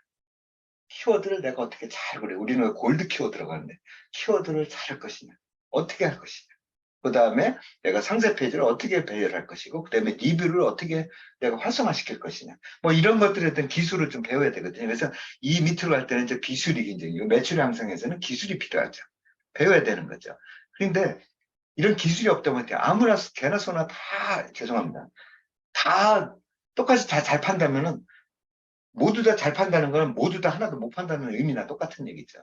키워드를 내가 어떻게 잘 그래. 우리는 골드 키워드라고 하는데 키워드를 잘 할 것이냐? 어떻게 할 것이냐? 그 다음에 내가 상세 페이지를 어떻게 배열할 것이고, 그 다음에 리뷰를 어떻게 내가 활성화시킬 것이냐. 뭐 이런 것들에 대한 기술을 좀 배워야 되거든요. 그래서 이 밑으로 갈 때는 이제 기술이 굉장히, 매출 향상에서는 기술이 필요하죠. 배워야 되는 거죠. 그런데 이런 기술이 없다 보니까 아무나 개나 소나 다, 죄송합니다. 다 똑같이 다 잘 판다면은 모두 다 잘 판다는 거는 모두 다 하나도 못 판다는 의미나 똑같은 얘기죠.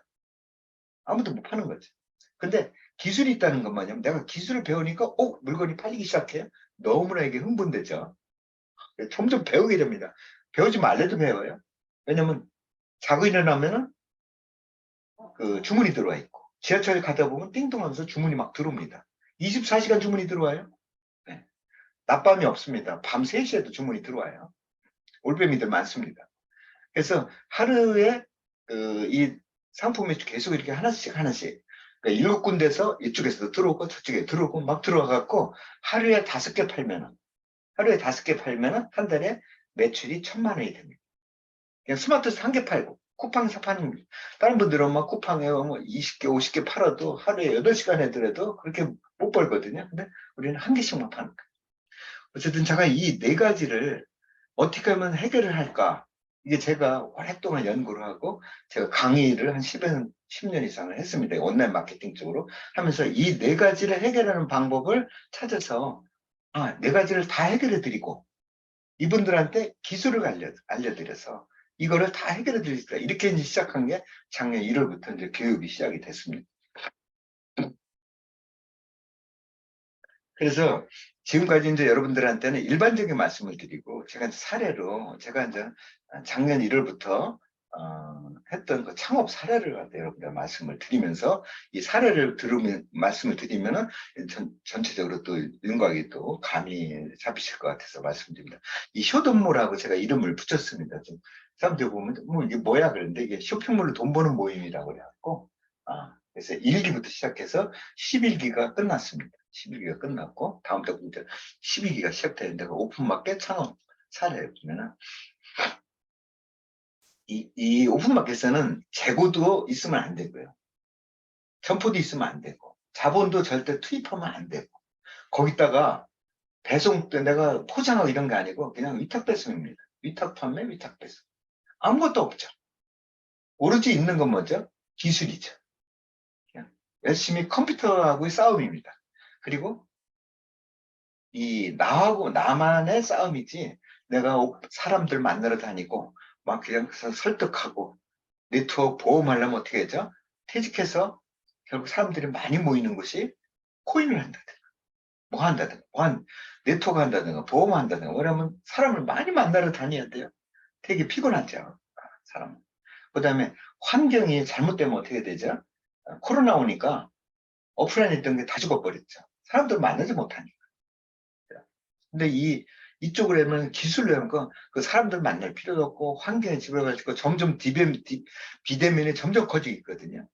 아무도 못 파는 거죠. 근데 기술이 있다는 것만요. 내가 기술을 배우니까 물건이 팔리기 시작해요. 너무나 이게 흥분되죠. 점점 배우게 됩니다. 배우지 말래도 배워요. 왜냐면 자고 일어나면은 그 주문이 들어와 있고 지하철에 가다 보면 띵동 하면서 주문이 막 들어옵니다. 24시간 주문이 들어와요. 네. 낮밤이 없습니다. 밤 3시에도 주문이 들어와요. 올빼미들 많습니다. 그래서 하루에 이 상품이 계속 이렇게 하나씩 그러니까 7군데서 이쪽에서도 들어오고 저쪽에 들어오고 막 들어와갖고 하루에 5개 팔면은 한 달에 매출이 1,000만 원이 됩니다. 그냥 스마트에서 1개 팔고 쿠팡에서 파는, 다른 분들은 막 쿠팡에 뭐 20개 50개 팔아도 하루에 8시간 해더라도 그렇게 못 벌거든요. 근데 우리는 1개씩만 파는 거예요. 어쨌든 제가 이 4가지를 어떻게 하면 해결을 할까? 이게 제가 오랫동안 연구를 하고 제가 강의를 한 10년 이상을 했습니다. 온라인 마케팅 쪽으로 하면서 이 4가지를 해결하는 방법을 찾아서 4가지를 다 해결해 드리고 이분들한테 기술을 알려드려서 이거를 다 해결해 드릴 수 있다. 이렇게 이제 시작한 게 작년 1월부터 이제 교육이 시작이 됐습니다. 그래서 지금까지 이제 여러분들한테는 일반적인 말씀을 드리고 제가 이제 사례로 제가 이제 작년 1월부터 했던 그 창업 사례를 갖다 여러분들 말씀을 드리면서 이 사례를 말씀을 드리면은 전체적으로 또 윤곽이 또 감이 잡히실 것 같아서 말씀드립니다. 이 쇼dom몰하고 제가 이름을 붙였습니다. 좀 사람들 보면 뭐 이게 뭐야 그런데 이게 쇼핑몰로 돈 버는 모임이라고 그래갖고 그래서 1기부터 시작해서 11기가 끝났습니다. 11기가 끝났고 다음 달부터 12기가 시작되는데 오픈마켓 창업 사례를 보면은 이 오픈마켓에는 재고도 있으면 안 되고요. 점포도 있으면 안 되고 자본도 절대 투입하면 안 되고 거기다가 배송 때 내가 포장하고 이런 게 아니고 그냥 위탁 배송입니다. 위탁 판매, 위탁 배송. 아무것도 없죠. 오로지 있는 건 뭐죠? 기술이죠. 그냥 열심히 컴퓨터하고의 싸움입니다. 그리고 나하고 나만의 싸움이지 내가 사람들 만나러 다니고 막 그냥 설득하고 네트워크 보험하려면 어떻게 하죠? 퇴직해서 결국 사람들이 많이 모이는 곳이 코인을 한다든가 뭐 한다든가 네트워크 한다든가 보험한다든가 왜냐면 사람을 많이 만나러 다녀야 돼요. 되게 피곤하죠. 사람. 그 다음에 환경이 잘못되면 어떻게 되죠? 코로나 오니까 오프라인에 있던 게 다 죽어버렸죠. 사람들 만나지 못하니까. 근데 이쪽으로 하면 기술로 하면 그 사람들 만날 필요도 없고 환경에 집어가지고 점점 비대면이 점점 커지고 있거든요.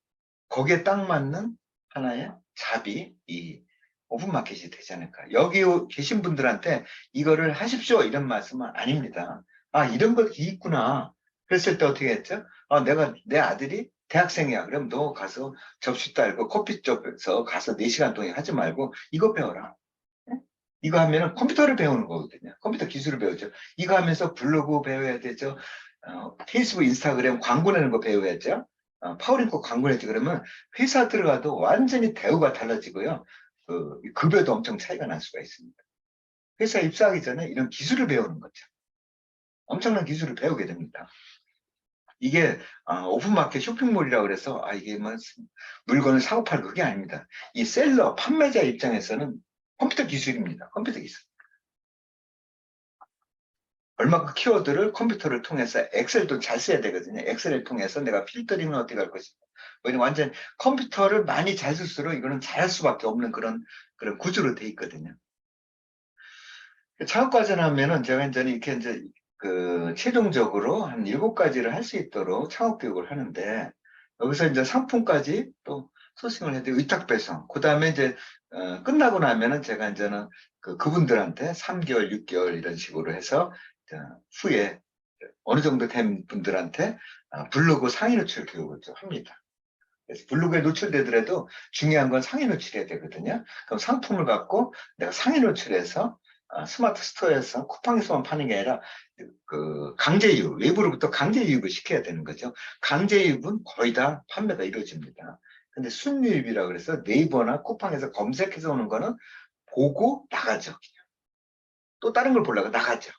거기에 딱 맞는 하나의 잡이 이 오픈마켓이 되지 않을까. 여기 계신 분들한테 이거를 하십시오 이런 말씀은 아닙니다. 이런 것이 있구나. 그랬을 때 어떻게 했죠? 내 아들이 대학생이야. 그럼 너 가서 접시 딸고 커피숍에서 가서 4시간 동안 하지 말고 이거 배워라. 이거 하면은 컴퓨터를 배우는 거거든요. 컴퓨터 기술을 배우죠. 이거 하면서 블로그 배워야 되죠. 페이스북, 인스타그램 광고 내는 거 배워야죠. 파워링크 광고 내지 그러면 회사 들어가도 완전히 대우가 달라지고요. 급여도 엄청 차이가 날 수가 있습니다. 회사 입사하기 전에 이런 기술을 배우는 거죠. 엄청난 기술을 배우게 됩니다. 이게 오픈마켓 쇼핑몰이라고 그래서 이게 뭐 물건을 사고 팔고 그게 아닙니다. 이 셀러, 판매자 입장에서는 컴퓨터 기술입니다. 컴퓨터 기술. 얼마큼 키워드를 컴퓨터를 통해서 엑셀도 잘 써야 되거든요. 엑셀을 통해서 내가 필터링은 어떻게 할 것인가. 왜냐면 완전 컴퓨터를 많이 잘 쓸수록 이거는 잘할 수밖에 없는 그런 구조로 돼 있거든요. 창업과제를 하면은 제가 이제 이렇게 이제 그 최종적으로 한 7가지를 할 수 있도록 창업 교육을 하는데 여기서 이제 상품까지 또 소싱을 해야 돼요. 위탁 배송. 그 다음에 이제 끝나고 나면은 제가 이제는 그분들한테 3개월, 6개월 이런 식으로 해서 후에 어느 정도 된 분들한테 블로그 상위 노출 교육을 좀 합니다. 그래서 블로그에 노출되더라도 중요한 건 상위 노출해야 되거든요. 그럼 상품을 갖고 내가 상위 노출해서 스마트 스토어에서 쿠팡에서만 파는 게 아니라 그 강제유입, 외부로부터 강제유입을 시켜야 되는 거죠. 강제유입은 거의 다 판매가 이루어집니다. 근데 순유입이라 그래서 네이버나 쿠팡에서 검색해서 오는 거는 보고 나가죠. 또 다른 걸 보려고 나가죠.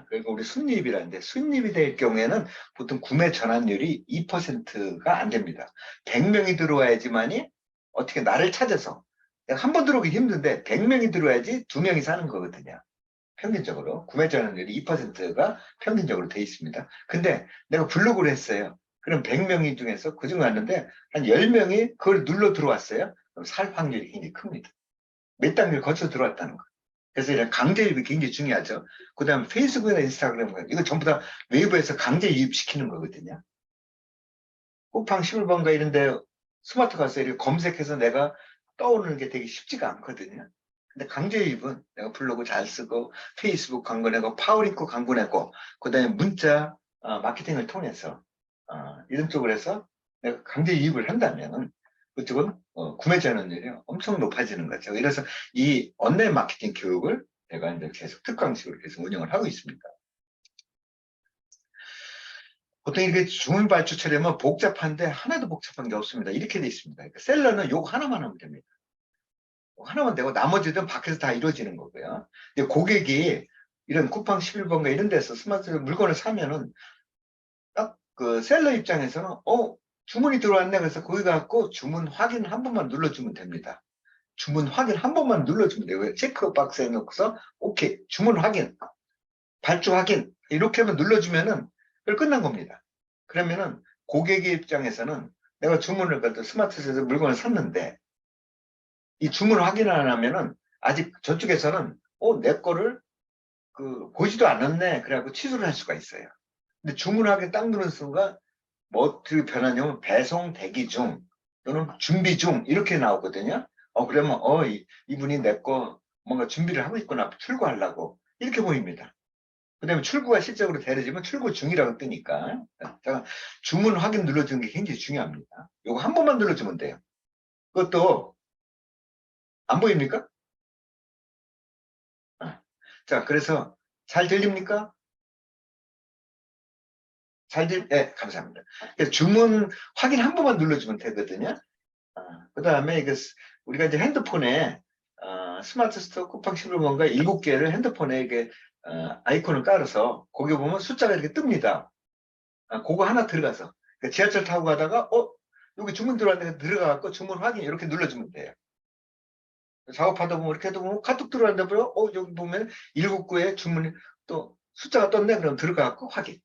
그리고 우리 순이입이라는데 순이입이 될 경우에는 보통 구매 전환율이 2%가 안 됩니다. 100명이 들어와야지만이 어떻게 나를 찾아서 한 번 들어오기 힘든데 100명이 들어와야지 2명이 사는 거거든요. 평균적으로 구매 전환율이 2%가 평균적으로 돼 있습니다. 근데 내가 블로그를 했어요. 그럼 100명이 중에서 그중 왔는데 한 10명이 그걸 눌러 들어왔어요. 그럼 살 확률이 굉장히 큽니다. 몇 단계를 거쳐 들어왔다는 거. 그래서 이런 강제 유입이 굉장히 중요하죠. 그 다음에 페이스북이나 인스타그램, 이거 전부 다 외부에서 강제 유입시키는 거거든요. 쿠팡 11번가 이런데 스마트 가서 이렇게 검색해서 내가 떠오르는 게 되게 쉽지가 않거든요. 근데 강제 유입은 내가 블로그 잘 쓰고, 페이스북 광고 내고, 파워링크 광고 내고, 그 다음에 문자 마케팅을 통해서 이런 쪽으로 해서 내가 강제 유입을 한다면 그쪽은 구매 전환율이 엄청 높아지는 거죠. 그래서 이 온라인 마케팅 교육을 제가 이제 계속 특강식으로 계속 운영을 하고 있습니다. 보통 이렇게 주문 발주처리하면 복잡한데 하나도 복잡한 게 없습니다. 이렇게 돼 있습니다. 그러니까 셀러는 요거 하나만 하면 됩니다. 요거 하나만 되고 나머지는 밖에서 다 이루어지는 거고요. 근데 고객이 이런 쿠팡 11번가 이런 데서 스마트 물건을 사면은 딱 그 셀러 입장에서는 주문이 들어왔네. 그래서 거기 가고 주문 확인 한 번만 눌러주면 됩니다. 주문 확인 한 번만 눌러주면 돼요. 체크박스에 넣고서 오케이 주문 확인, 발주 확인 이렇게 하면 눌러주면은 끝난 겁니다. 그러면은 고객의 입장에서는 내가 주문을 갖다 스마트에서 물건을 샀는데 이 주문 확인을 안 하면은 아직 저쪽에서는 내 거를 보지도 않았네. 그래갖고 취소를 할 수가 있어요. 근데 주문 확인 딱 누른 순간 뭐 어떻게 변하냐면 배송 대기 중 또는 준비 중 이렇게 나오거든요. 그러면 이분이 내 거 뭔가 준비를 하고 있구나 출고하려고 이렇게 보입니다. 그 다음에 출고가 실적으로 되려지면 출고 중이라고 뜨니까 제가 주문 확인 눌러주는 게 굉장히 중요합니다. 이거 한 번만 눌러주면 돼요. 그것도 안 보입니까? 자, 그래서 잘 들립니까? 네, 감사합니다. 그래서 주문 확인 한 번만 눌러주면 되거든요. 그 다음에 우리가 이제 핸드폰에 스마트 스토어 쿠팡 11번가 7개를 핸드폰에 이게 아이콘을 깔아서 거기 보면 숫자가 이렇게 뜹니다. 그거 하나 들어가서 그러니까 지하철 타고 가다가 여기 주문 들어왔는데 들어가갖고 주문 확인 이렇게 눌러주면 돼요. 작업하다 보면 이렇게 해도 보면 카톡 들어왔는데 보여? 여기 보면 7구에 주문이 또 숫자가 떴네. 그럼 들어가갖고 확인.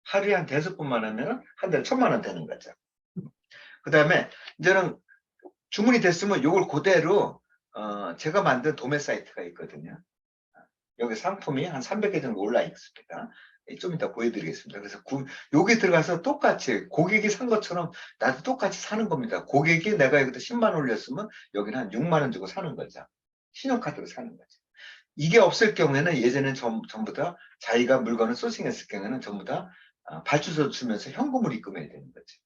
하루에 한 5번만 하면 한 달에 1,000만 원 되는 거죠. 그 다음에 이제는 주문이 됐으면 이걸 그대로 제가 만든 도매 사이트가 있거든요. 여기 상품이 한 300개 정도 올라 있습니다. 좀 이따 보여드리겠습니다. 그래서 여기 들어가서 똑같이 고객이 산 것처럼 나도 똑같이 사는 겁니다. 고객이 내가 여기다 10만 원 올렸으면 여기는 한 6만 원 주고 사는 거죠. 신용카드로 사는 거죠. 이게 없을 경우에는 예전에는 전부 다 자기가 물건을 소싱했을 경우에는 전부 다 발주서 주면서 현금을 입금해야 되는 거죠.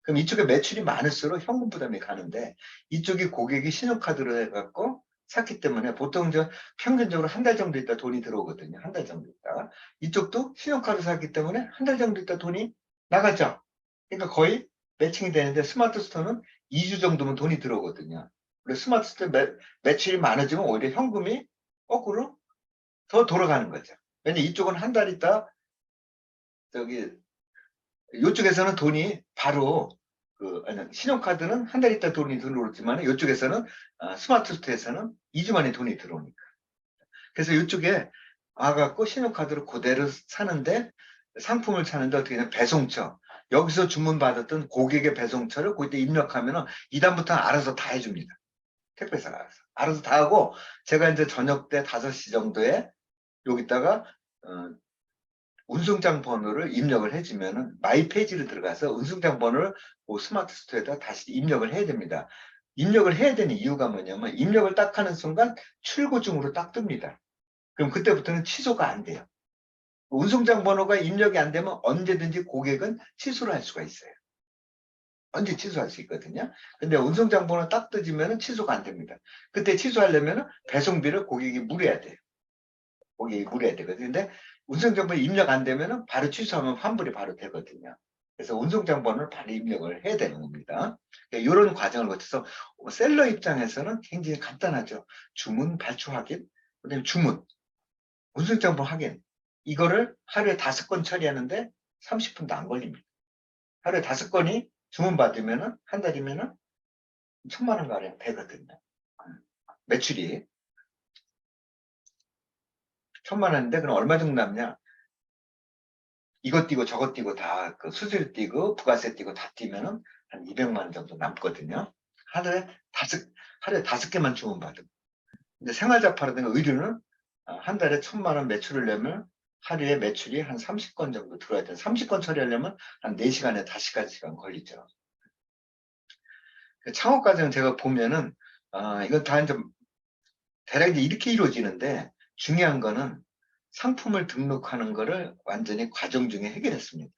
그럼 이쪽에 매출이 많을수록 현금 부담이 가는데 이쪽이 고객이 신용카드로 해갖고 샀기 때문에 보통 평균적으로 한 달 정도 있다 돈이 들어오거든요. 한 달 정도 있다. 이쪽도 신용카드 샀기 때문에 한 달 정도 있다 돈이 나가죠. 그러니까 거의 매칭이 되는데 스마트 스토어는 2주 정도면 돈이 들어오거든요. 그래서 스마트 스토어 매출이 많아지면 오히려 현금이 거꾸로 더 돌아가는 거죠. 왜냐면 이쪽은 한 달 있다 이쪽에서는 돈이 바로 신용카드는 한 달 있다 돈이 들어오지만 이쪽에서는 스마트 스토어에서는 2주 만에 돈이 들어오니까. 그래서 이쪽에 와갖고 신용카드로 그대로 사는데 상품을 사는데 어떻게 되냐 배송처 여기서 주문받았던 고객의 배송처를 거기다 입력하면 이다음부터 알아서 다 해줍니다. 택배사가 알아서 다 하고, 제가 이제 저녁 때 5시 정도에 여기다가 운송장 번호를 입력을 해주면은 마이 페이지로 들어가서 운송장 번호를 그 스마트 스토어에다 다시 입력을 해야 됩니다. 입력을 해야 되는 이유가 뭐냐면, 입력을 딱 하는 순간 출고 중으로 딱 뜹니다. 그럼 그때부터는 취소가 안 돼요. 운송장 번호가 입력이 안 되면 언제든지 고객은 취소를 할 수가 있어요. 언제 취소할 수 있거든요. 근데 운송장 번호 딱 뜨지면 취소가 안 됩니다. 그때 취소하려면 배송비를 고객이 물어야 돼요. 고객이 물어야 되거든요. 근데 운송장 번호 입력 안 되면 바로 취소하면 환불이 바로 되거든요. 그래서 운송장 번호를 바로 입력을 해야 되는 겁니다. 이런 과정을 거쳐서 셀러 입장에서는 굉장히 간단하죠. 주문 발주 확인, 그다음에 주문, 운송장 번호 확인. 이거를 하루에 5건 처리하는데 30분도 안 걸립니다. 하루에 5건이 주문 받으면은 한 달이면은 1,000만 원 가량 되거든요. 매출이 1,000만 원인데 그럼 얼마 정도 남냐? 이것 띄고 저것 띄고 다 그 수수료 띄고 부가세 띄고 다 띄면은 한 200만 원 정도 남거든요. 하루에 다섯 개만 주문 받음. 근데 생활잡화라든가 의류는 한 달에 1,000만 원 매출을 내면 하루에 매출이 한 30건 정도 들어야 돼요. 30건 처리하려면 한 4시간에 5시간 걸리죠. 창업 과정 제가 보면은 이건 다 이제 대략 이렇게 이루어지는데, 중요한 거는 상품을 등록하는 거를 완전히 과정 중에 해결했습니다.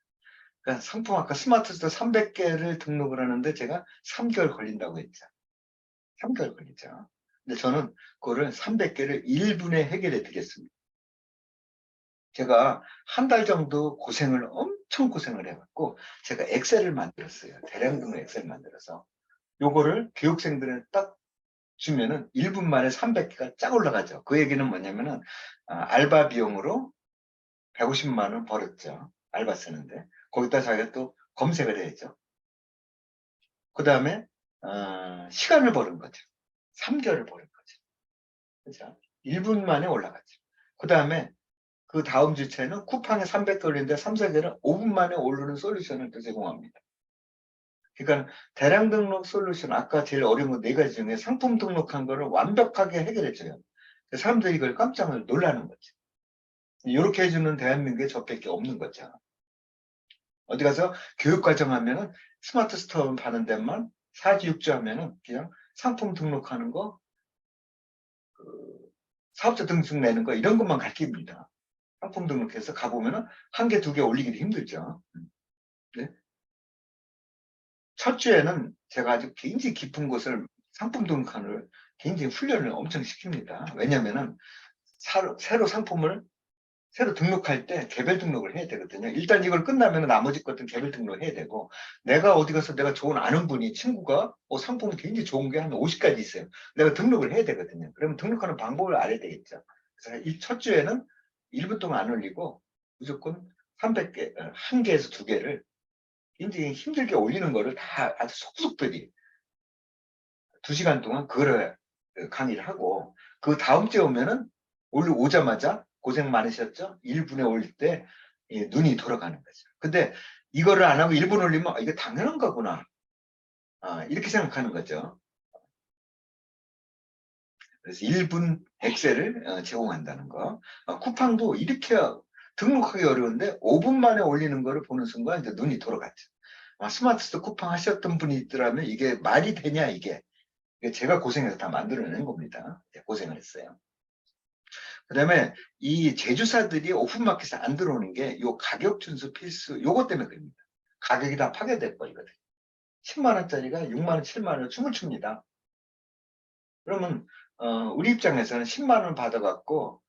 그러니까 상품 아까 스마트 스토어 300개를 등록을 하는데 제가 3개월 걸린다고 했죠. 3개월 걸리죠. 근데 저는 그거를 300개를 1분에 해결해 드렸습니다. 제가 한 달 정도 엄청 고생을 해갖고 제가 엑셀을 만들었어요. 대량 등록 엑셀 만들어서 요거를 교육생들은 딱 주면은 1분 만에 300개가 쫙 올라가죠. 그 얘기는 뭐냐면은 알바 비용으로 150만 원 벌었죠. 알바 쓰는데 거기다 자기가 또 검색을 해야죠. 그 다음에 시간을 버는 거죠. 3개월을 버는 거죠. 그죠? 1분 만에 올라가죠. 그 다음에 그 다음 주체는 쿠팡에 300개 올리는데 3, 4개는 5분 만에 오르는 솔루션을 또 제공합니다. 그러니까 대량 등록 솔루션, 아까 제일 어려운 거 4가지 중에 상품 등록한 거를 완벽하게 해결해줘요. 사람들이 이걸 깜짝 놀라는 거죠. 이렇게 해주는 대한민국에 저밖에 없는 거죠. 어디 가서 교육과정 하면은 스마트 스토어 파는 데만 4주 6주 하면은 그냥 상품 등록하는 거, 사업자 등록 내는 거 이런 것만 가르칩니다. 상품 등록해서 가보면은 1개, 2개 올리기도 힘들죠. 네? 첫 주에는 제가 아주 굉장히 깊은 곳을 상품 등록하는 굉장히 훈련을 엄청 시킵니다. 왜냐면은 새로 상품을 새로 등록할 때 개별 등록을 해야 되거든요. 일단 이걸 끝나면 나머지 것들은 개별 등록을 해야 되고, 내가 어디 가서 내가 좋은 아는 분이, 친구가 상품이 굉장히 좋은 게 한 50가지 있어요. 내가 등록을 해야 되거든요. 그러면 등록하는 방법을 알아야 되겠죠. 그래서 첫 주에는 1분 동안 안 올리고 무조건 300개, 1개에서 2개를 굉장히 힘들게 올리는 거를 다 아주 속속들이 2시간 동안 그거를 강의를 하고, 그 다음 주에 오면은 오자마자 고생 많으셨죠? 1분에 올릴 때 눈이 돌아가는 거죠. 근데 이거를 안 하고 1분 올리면 이게 당연한 거구나. 이렇게 생각하는 거죠. 그래서 1분 엑셀을 제공한다는 거. 쿠팡도 이렇게 등록하기 어려운데 5분 만에 올리는 거를 보는 순간 이제 눈이 돌아갔죠. 스마트스토어 쿠팡 하셨던 분이 있더라면 이게 말이 되냐, 이게. 제가 고생해서 다 만들어낸 겁니다. 고생을 했어요. 그 다음에 이 제조사들이 오픈마켓에 안 들어오는 게 요 가격 준수 필수 요것 때문에 그럽니다. 가격이 다 파괴돼 버리거든요. 10만 원짜리가 6만 원, 7만 원 춤을 춥니다. 그러면 우리 입장에서는 10만 원 받아갖고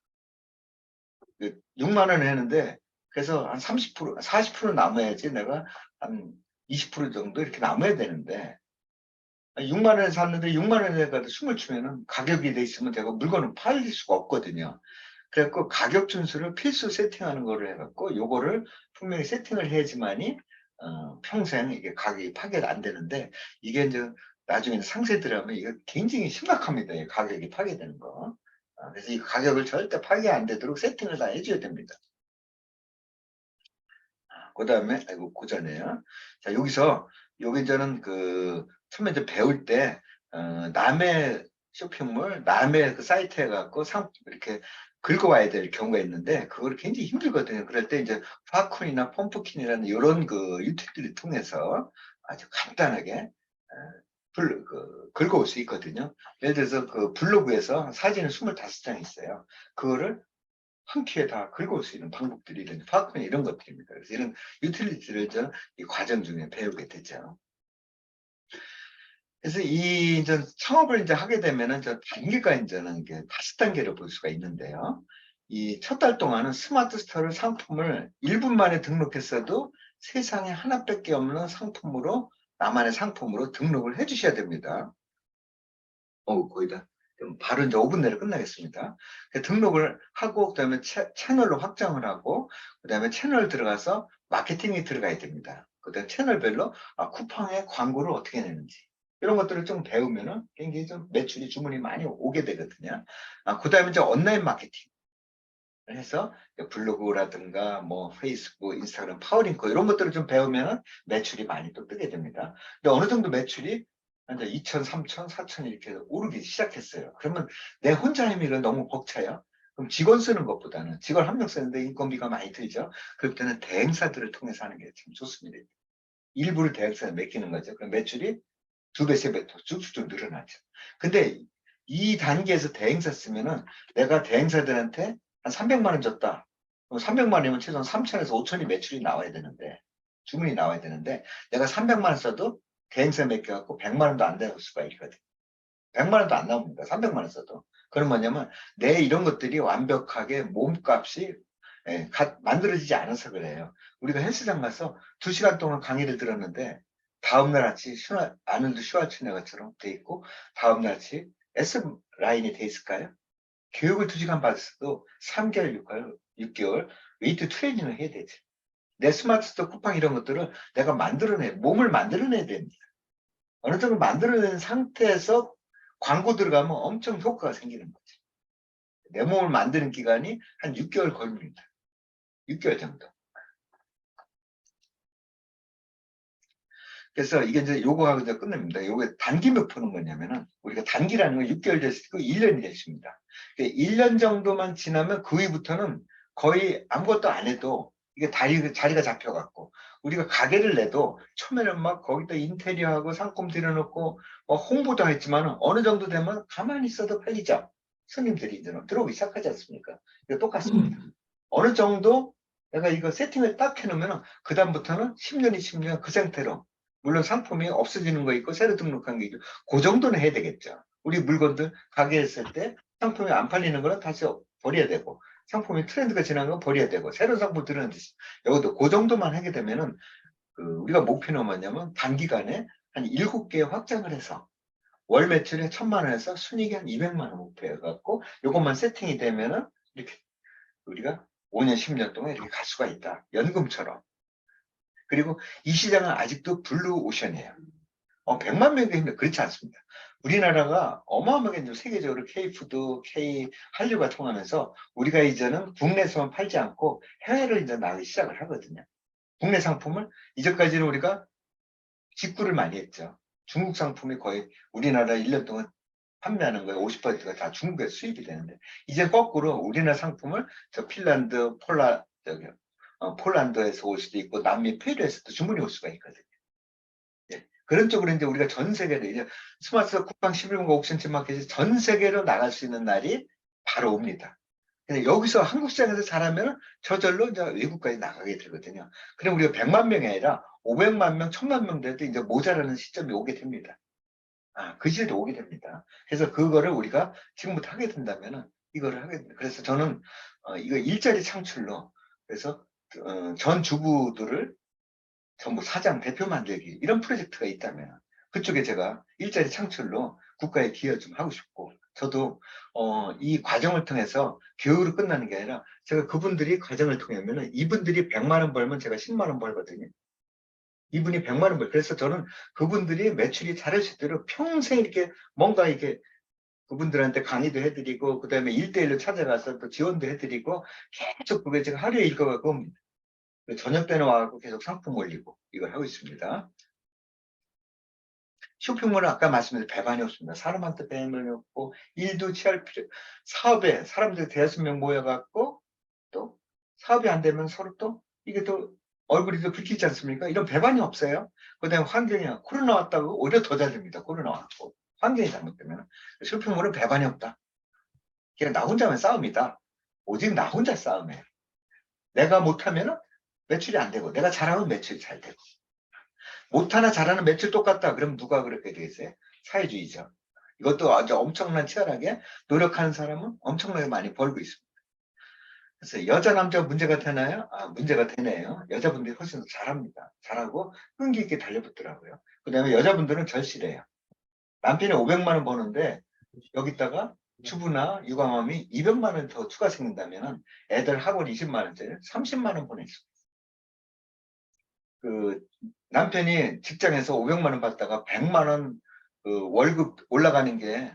6만 원 했는데, 그래서 한 30%, 40% 남아야지 내가 한 20% 정도 이렇게 남아야 되는데, 6만 원에 샀는데 6만 원에 가도 춤을 추면은 가격이 돼 있으면 제가 물건을 팔릴 수가 없거든요. 그래갖고 가격 준수를 필수 세팅하는 거를 해갖고 요거를 분명히 세팅을 해야지만이 평생 이게 가격이 파괴가 안 되는데, 이게 이제 나중에 상세 들어가면 이거 굉장히 심각합니다. 이 가격이 파괴되는 거. 그래서 이 가격을 절대 파괴 안 되도록 세팅을 다 해줘야 됩니다. 그 다음에, 아이고, 고전해요. 자, 여기 저는 처음에 이제 배울 때, 남의 쇼핑몰 남의 그 사이트에 갖고 이렇게 긁어와야 될 경우가 있는데 그걸 굉장히 힘들거든요. 그럴 때 이제 파쿤이나 펌프킨이라는 이런 그 유튜브를 통해서 아주 간단하게 긁어올 수 있거든요. 예를 들어서 그 블로그에서 사진을 25장 있어요. 그거를 한 큐에 다 긁어올 수 있는 방법들이 이런 파쿤 이런 것들입니다. 그래서 이런 유틸리티를 이 과정 중에 배우게 되죠. 그래서 이 이제 창업을 이제 하게 되면은 단계가 이제는 이게 5단계를 볼 수가 있는데요. 이 첫 달 동안은 스마트 스토어를 상품을 1분 만에 등록했어도 세상에 하나밖에 없는 상품으로 나만의 상품으로 등록을 해 주셔야 됩니다. 거의 다. 그럼 바로 이제 5분 내로 끝나겠습니다. 등록을 하고 그다음에 채널로 확장을 하고 그다음에 채널 들어가서 마케팅이 들어가야 됩니다. 그다음에 채널별로 쿠팡에 광고를 어떻게 내는지 이런 것들을 좀 배우면은 굉장히 좀 매출이 주문이 많이 오게 되거든요. 그다음에 이제 온라인 마케팅 해서 블로그라든가 뭐 페이스북, 인스타그램, 파워링크 이런 것들을 좀 배우면 매출이 많이 또 뜨게 됩니다. 근데 어느 정도 매출이 이제 2천, 3천, 4천 이렇게 오르기 시작했어요. 그러면 내 혼자 힘이면 너무 벅차요. 그럼 직원 쓰는 것보다는 직원 한 명 쓰는데 인건비가 많이 들죠. 그럴 때는 대행사들을 통해서 하는 게 참 좋습니다. 일부를 대행사에 맡기는 거죠. 그럼 매출이 2배, 3배 더 쭉쭉 늘어나죠. 근데 이 단계에서 대행사 쓰면은 내가 대행사들한테 한 300만 원 줬다. 그럼 300만 원이면 최소한 3천에서 5천이 매출이 나와야 되는데, 주문이 나와야 되는데, 내가 300만 원 써도 대행사 맡겨갖고 100만 원도 안 나올 수가 있거든. 100만 원도 안 나옵니다. 300만 원 써도. 그럼 뭐냐면, 내 이런 것들이 완벽하게 몸값이 만들어지지 않아서 그래요. 우리가 헬스장 가서 2시간 동안 강의를 들었는데, 다음날 아침 아놀드 슈왈츠네거처럼 돼 있고, 다음날 아침 S 라인이 돼 있을까요? 교육을 2시간 받았어도 3개월, 6개월 웨이트 트레이닝을 해야 되지. 내 스마트스토어 쿠팡 이런 것들을 내가 몸을 만들어내야 됩니다. 어느 정도 만들어낸 상태에서 광고 들어가면 엄청 효과가 생기는 거죠. 내 몸을 만드는 기간이 한 6개월 걸립니다. 6개월 정도. 그래서 이게 이제 요거하고 이제 끝냅니다. 요게 단기 목표는 뭐냐면은 우리가 단기라는 건 6개월 될 수 있고 1년이 될 수 있습니다. 1년 정도만 지나면 그 이후부터는 거의 아무것도 안 해도 이게 자리가 잡혀갖고 우리가 가게를 내도 처음에는 막 거기다 인테리어하고 상품 들여놓고 홍보도 했지만 어느 정도 되면 가만히 있어도 팔리죠. 손님들이 이제 들어오기 시작하지 않습니까? 이거 똑같습니다. 어느 정도 내가 이거 세팅을 딱 해놓으면 그다음부터는 10년이 10년 그 상태로 물론 상품이 없어지는 거 있고 새로 등록한 게 있고 그 정도는 해야 되겠죠. 우리 물건들 가게에 있을 때 상품이 안 팔리는 거는 다시 버려야 되고 상품이 트렌드가 지난 건 버려야 되고 새로운 상품 들어는듯이 여기도 그 정도만 하게 되면은 우리가 목표는 뭐냐면 단기간에 한 7개 확장을 해서 월 매출에 1,000만 원에서 순이익이 한 200만 원 목표해 갖고 요것만 세팅이 되면은 이렇게 우리가 5년, 10년 동안 이렇게 갈 수가 있다. 연금처럼. 그리고 이 시장은 아직도 블루 오션이에요. 100만 명이 힘들어. 그렇지 않습니다. 우리나라가 어마어마하게 세계적으로 K푸드, K 한류가 통하면서 우리가 이제는 국내에서만 팔지 않고 해외로 이제 나가기 시작을 하거든요. 국내 상품을 이제까지는 우리가 직구를 많이 했죠. 중국 상품이 거의 우리나라 1년 동안 판매하는 거에 50%가 다 중국에서 수입이 되는데 이제 거꾸로 우리나라 상품을 핀란드, 폴란드에서 올 수도 있고 남미, 페루에서도 주문이 올 수가 있거든요. 예. 그런 쪽으로 이제 우리가 전 세계로 이제 스마트 쿠팡 11분과 옥션츠 마켓이 전 세계로 나갈 수 있는 날이 바로 옵니다. 근데 여기서 한국 시장에서 잘하면 저절로 이제 외국까지 나가게 되거든요. 그럼 우리가 100만 명이 아니라 500만 명, 1000만 명 돼도 이제 모자라는 시점이 오게 됩니다. 그 시절이 오게 됩니다. 그래서 그거를 우리가 지금부터 하게 된다면은 이거를 하게 됩니다. 그래서 저는 이거 일자리 창출로 그래서 전 주부들을 전부 사장 대표 만들기 이런 프로젝트가 있다면 그쪽에 제가 일자리 창출로 국가에 기여 좀 하고 싶고 저도 이 과정을 통해서 교육으로 끝나는 게 아니라 제가 그분들이 과정을 통하면은 이분들이 100만 원 벌면 제가 10만 원 벌거든요. 이분이 100만 원 벌. 그래서 저는 그분들이 매출이 잘할 수 있도록 평생 이렇게 뭔가 이렇게 그분들한테 강의도 해드리고 그다음에 1대1로 찾아가서 또 지원도 해드리고 계속 그게 제가 하루에 읽어가고 저녁 때는 와갖고 계속 상품 올리고 이걸 하고 있습니다. 쇼핑몰은 아까 말씀드린 배반이 없습니다. 사람한테 배반이 없고 일도 취할 필요, 사업에 사람들 대여섯 명 모여갖고 또 사업이 안 되면 서로 또 이게 또 얼굴이 또 붉히지 않습니까? 이런 배반이 없어요. 그다음에 환경이야. 코로나 왔다고 오히려 더 잘 됩니다. 코로나 왔고 환경이 잘못되면 쇼핑몰은 배반이 없다. 그냥 나 혼자만 싸움이다. 오직 나 혼자 싸움이에요. 내가 못하면은 매출이 안 되고 내가 잘하면 매출이 잘 되고 못하나 잘하는 매출 똑같다. 그럼 누가 그렇게 되겠어요? 사회주의죠. 이것도 아주 엄청난 치열하게 노력하는 사람은 엄청나게 많이 벌고 있습니다. 그래서 여자 남자 문제가 되나요? 문제가 되네요. 여자분들이 훨씬 더 잘합니다. 잘하고 끈기 있게 달려붙더라고요. 그다음에 여자분들은 절실해요. 남편이 500만 원 버는데 여기다가 주부나 육아맘이 200만 원 더 추가 생긴다면 애들 학원 20만 원짜리 30만 원 보낼 수 있어요. 그 남편이 직장에서 500만 원 받다가 100만 원 그 월급 올라가는 게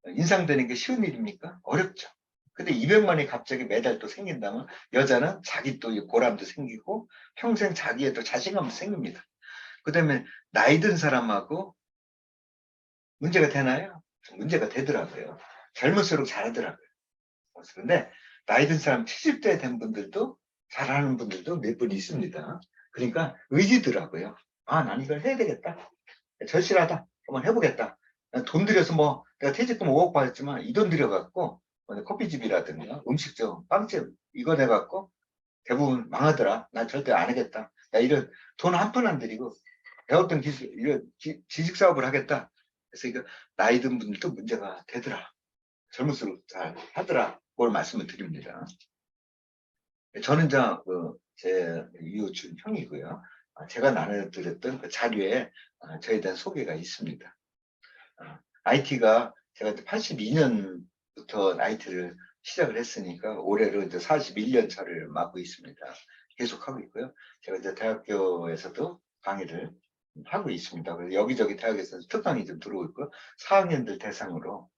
인상되는 게 쉬운 일입니까? 어렵죠. 근데 200만 원이 갑자기 매달 또 생긴다면 여자는 자기 또 보람도 생기고 평생 자기의 또 자신감도 생깁니다. 그다음에 나이 든 사람하고 문제가 되나요? 문제가 되더라고요. 젊을수록 잘하더라고요. 그런데 나이 든 사람 70대 된 분들도 잘하는 분들도 몇 분 있습니다. 그러니까 의지더라고요. 난 이걸 해야 되겠다. 절실하다. 한번 해보겠다. 돈 들여서 뭐 내가 퇴직금 5억 받았지만 이 돈 들여갖고 커피집이라든가 음식점, 빵집 이거 내갖고 대부분 망하더라. 난 절대 안 하겠다. 나 이런 돈 한 푼 안 들이고 배웠던 기술, 이런 지식 사업을 하겠다. 그래서 이거 나이 든 분들도 문제가 되더라. 젊을수록 잘 하더라. 그걸 말씀을 드립니다. 저는 제 이웃준 형이고요. 제가 나눠드렸던 그 자료에 저에 대한 소개가 있습니다. IT가 제가 82년부터 IT를 시작을 했으니까 올해로 이제 41년 차를 맞고 있습니다. 계속 하고 있고요. 제가 이제 대학교에서도 강의를 하고 있습니다. 그래서 여기저기 대학에서 특강이 좀 들어오고 있고 4학년들 대상으로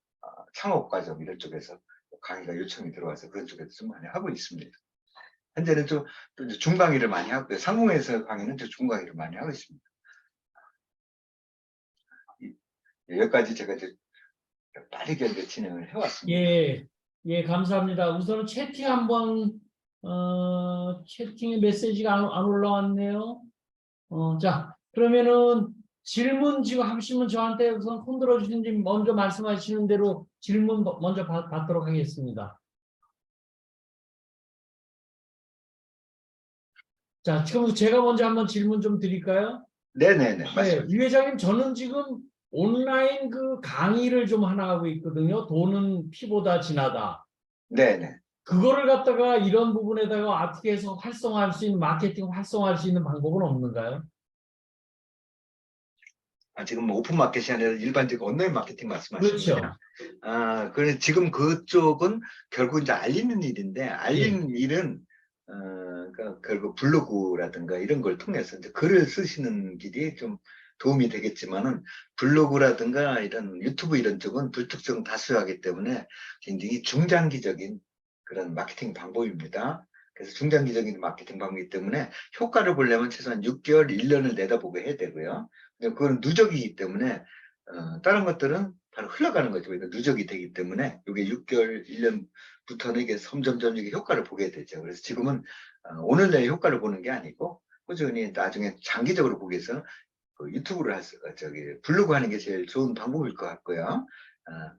창업과정 이런 쪽에서 강의가 요청이 들어와서 그런 쪽에서 좀 많이 하고 있습니다. 현재는 또 이제 중강의를 많이 하고 상공에서 강의는 또 중강의를 많이 하고 있습니다. 여기까지 제가 이제 빠르게 이제 진행을 해왔습니다. 예, 감사합니다. 우선은 채팅 한번 채팅에 메시지가 안 올라왔네요. 자, 그러면은 질문 지금 하시면 저한테 우선 손 들어주신지 먼저 말씀하시는 대로 질문 먼저 받도록 하겠습니다. 자, 지금 제가 먼저 한번 질문 좀 드릴까요? 네네네. 네, 유 회장님, 저는 지금 온라인 그 강의를 좀 하나 하고 있거든요. 돈은 피보다 진하다. 네네. 그거를 갖다가 이런 부분에다가 어떻게 해서 활성화할 수 있는, 마케팅 활성화할 수 있는 방법은 없는가요? 지금 오픈 마켓이 아니라 일반적 온라인 마케팅 말씀하시는 그렇죠. 거예요. 그래 지금 그쪽은 결국 이제 알리는 일인데 알리는 일은 그러니까 결국 블로그라든가 이런 걸 통해서 이제 글을 쓰시는 길이 좀 도움이 되겠지만은 블로그라든가 이런 유튜브 이런 쪽은 불특정 다수하기 때문에 굉장히 중장기적인 그런 마케팅 방법입니다. 그래서 중장기적인 마케팅 방법이기 때문에 효과를 보려면 최소한 6개월, 1년을 내다보고 해야 되고요. 그건 누적이기 때문에 다른 것들은 바로 흘러가는 거죠. 그러니까 누적이 되기 때문에 이게 6개월, 1년부터는 이게 점점점 이게 효과를 보게 되죠. 그래서 지금은 오늘 내에 효과를 보는 게 아니고 꾸준히 나중에 장기적으로 보기 위해서 그 유튜브를 블로그 하는 게 제일 좋은 방법일 것 같고요.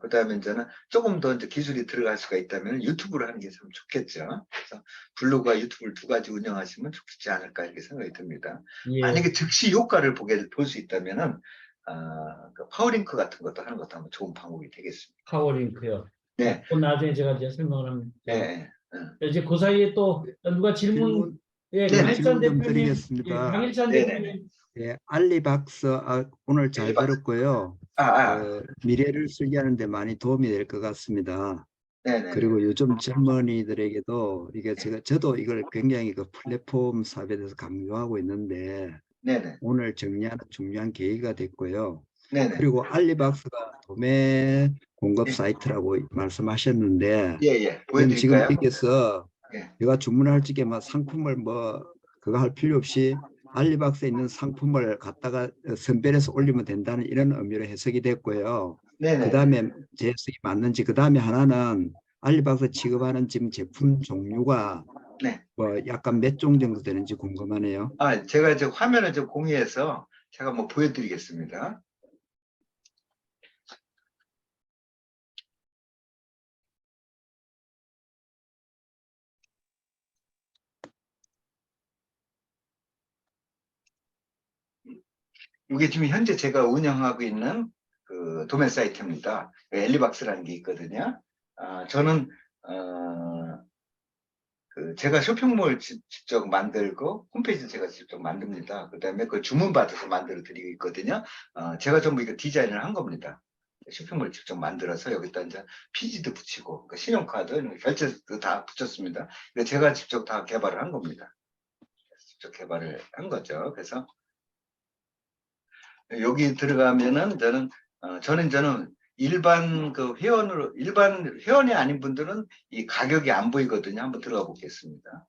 그 다음에 이제는 조금 더 이제 기술이 들어갈 수가 있다면 유튜브를 하는 게 참 좋겠죠. 그래서 블로그와 유튜브를 두 가지 운영하시면 좋지 않을까 이렇게 생각이 듭니다. 예. 만약에 즉시 효과를 볼 수 있다면은 그 파워링크 같은 것도 하는 것도 한번 좋은 방법이 되겠습니다. 파워링크요. 네. 그건 나중에 제가 이제 설명을 합니다. 네. 이제 그 사이에 또 누가 질문, 예, 네, 강일찬 질문 좀 대표님, 드리겠습니다. 예, 강일찬 네네네. 대표님, 예, 알리박스 오늘 잘 알리박스. 들었고요. 미래를 설계하는 데 많이 도움이 될 것 같습니다. 네네. 그리고 요즘 젊은이들에게도 이게 저도 이걸 굉장히 그 플랫폼 사업에 대해서 강조하고 있는데 네네. 오늘 정리하는 중요한 계기가 됐고요. 네네. 그리고 알리박스가 도매 공급 예. 사이트라고 말씀하셨는데 예. 그럼 지금 보여드릴까요? 여기서 예. 내가 주문할 적에 막 상품을 뭐 그거 할 필요 없이 알리박스에 있는 상품을 갖다가 선별해서 올리면 된다는 이런 의미로 해석이 됐고요. 그 네네. 다음에 제 해석이 맞는지, 그 다음에 하나는 알리박스 취급하는 지금 제품 종류가 네. 뭐 약간 몇 종 정도 되는지 궁금하네요. 제가 이제 화면을 좀 공유해서 제가 뭐 보여드리겠습니다. 이게 지금 현재 제가 운영하고 있는 그 도매 사이트입니다. 엘리박스라는 게 있거든요. 저는 제가 쇼핑몰 직접 만들고 홈페이지 제가 직접 만듭니다. 그다음에 그 주문 받아서 만들어 드리고 있거든요. 제가 전부 이거 디자인을 한 겁니다. 쇼핑몰 직접 만들어서 여기다 이제 피지도 붙이고 그 신용카드 결제도 다 붙였습니다. 이거 제가 직접 다 개발을 한 겁니다. 직접 개발을 한 거죠. 그래서 여기 들어가면은 저는 일반 일반 회원이 아닌 분들은 이 가격이 안 보이거든요. 한번 들어가 보겠습니다.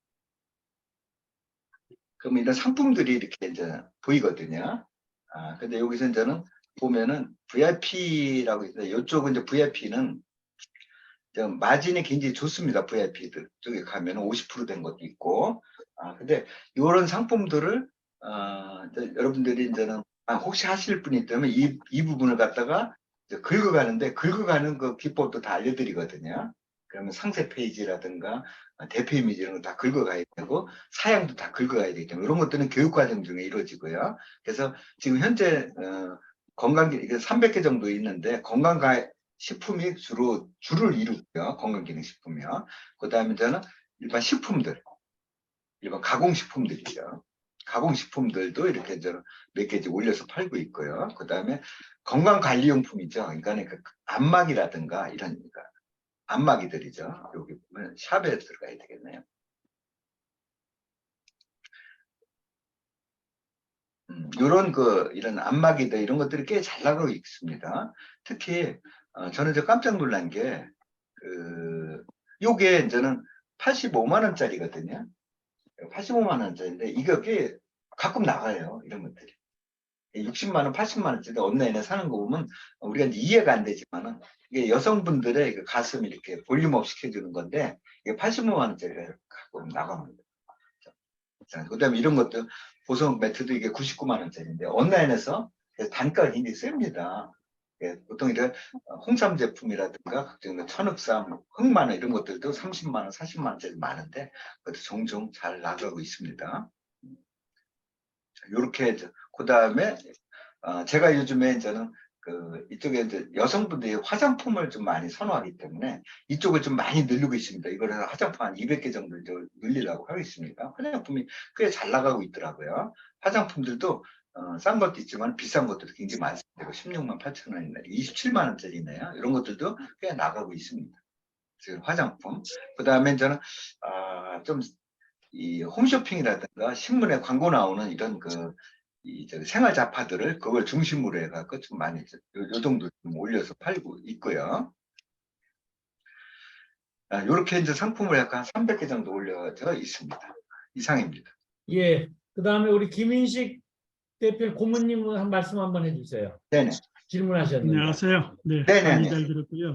그럼 이런 상품들이 이렇게 이제 보이거든요. 근데 여기서 저는 보면은 VIP라고 있는데 이쪽은 이제 VIP는 마진이 굉장히 좋습니다. VIP들 쪽에 가면 50%된 것도 있고. 근데 이런 상품들을 여러분들이 이제는 혹시 하실 분이 있다면 이 부분을 갖다가 이제 긁어가는데 긁어가는 그 기법도 다 알려드리거든요. 그러면 상세 페이지라든가 대표 이미지 이런 거 다 긁어가야 되고 사양도 다 긁어가야 되기 때문에 이런 것들은 교육과정 중에 이루어지고요. 그래서 지금 현재 건강기 300개 정도 있는데 식품이 주를 이루고요. 건강기능식품이요. 그 다음에 저는 일반 식품들, 일반 가공식품들이죠. 가공식품들도 이렇게 저는 몇 개씩 올려서 팔고 있고요. 그 다음에 건강관리용품이죠. 그러니까 그 안마기라든가 이런 그러니까 안마기들이죠. 여기 보면 샵에 들어가야 되겠네요. 이런 안마기들 이런 것들이 꽤 잘 나가고 있습니다. 특히 저는 깜짝 놀란 게 요게 이제는 85만 원짜리거든요. 85만 원짜리인데 이거 꽤 가끔 나가요. 이런 것들이. 60만 원, 80만 원짜리 온라인에 사는 거 보면 우리가 이제 이해가 안 되지만은 이게 여성분들의 그 가슴 이렇게 볼륨업 시켜주는 건데 이게 85만 원짜리가 가끔 나갑니다. 그다음에 이런 것도 보석 매트도 이게 99만 원짜리인데 온라인에서 단가가 굉장히 셉니다. 보통 이런 홍삼 제품이라든가 각종 천흑삼, 흑마늘 이런 것들도 30만 원, 40만 원짜리 많은데 그것도 종종 잘 나가고 있습니다. 이렇게 그 다음에 제가 요즘에 저는 이쪽에 이제 여성분들이 화장품을 좀 많이 선호하기 때문에 이쪽을 좀 많이 늘리고 있습니다. 이걸 해서 화장품 한 200개 정도 늘리려고 하고 있습니다. 화장품이 꽤 잘 나가고 있더라고요. 화장품들도 싼 것도 있지만 비싼 것들도 굉장히 많습니다. 16만 8천 원이나 27만 원짜리네요. 이런 것들도 꽤 나가고 있습니다. 지금 화장품. 그 다음에 저는 좀 이 홈쇼핑이라든가 신문에 광고 나오는 이런 생활 잡화들을 그걸 중심으로 해갖고 좀 많이 요 정도 좀 올려서 팔고 있고요. 이렇게 이제 상품을 약간 300개 정도 올려져 있습니다. 이상입니다. 예. 그다음에 우리 김인식 대표 고모님 한 말씀 한번 해주세요. 네네. 질문하셨는데. 안녕하세요. 네, 네네네. 강의 잘 들었고요.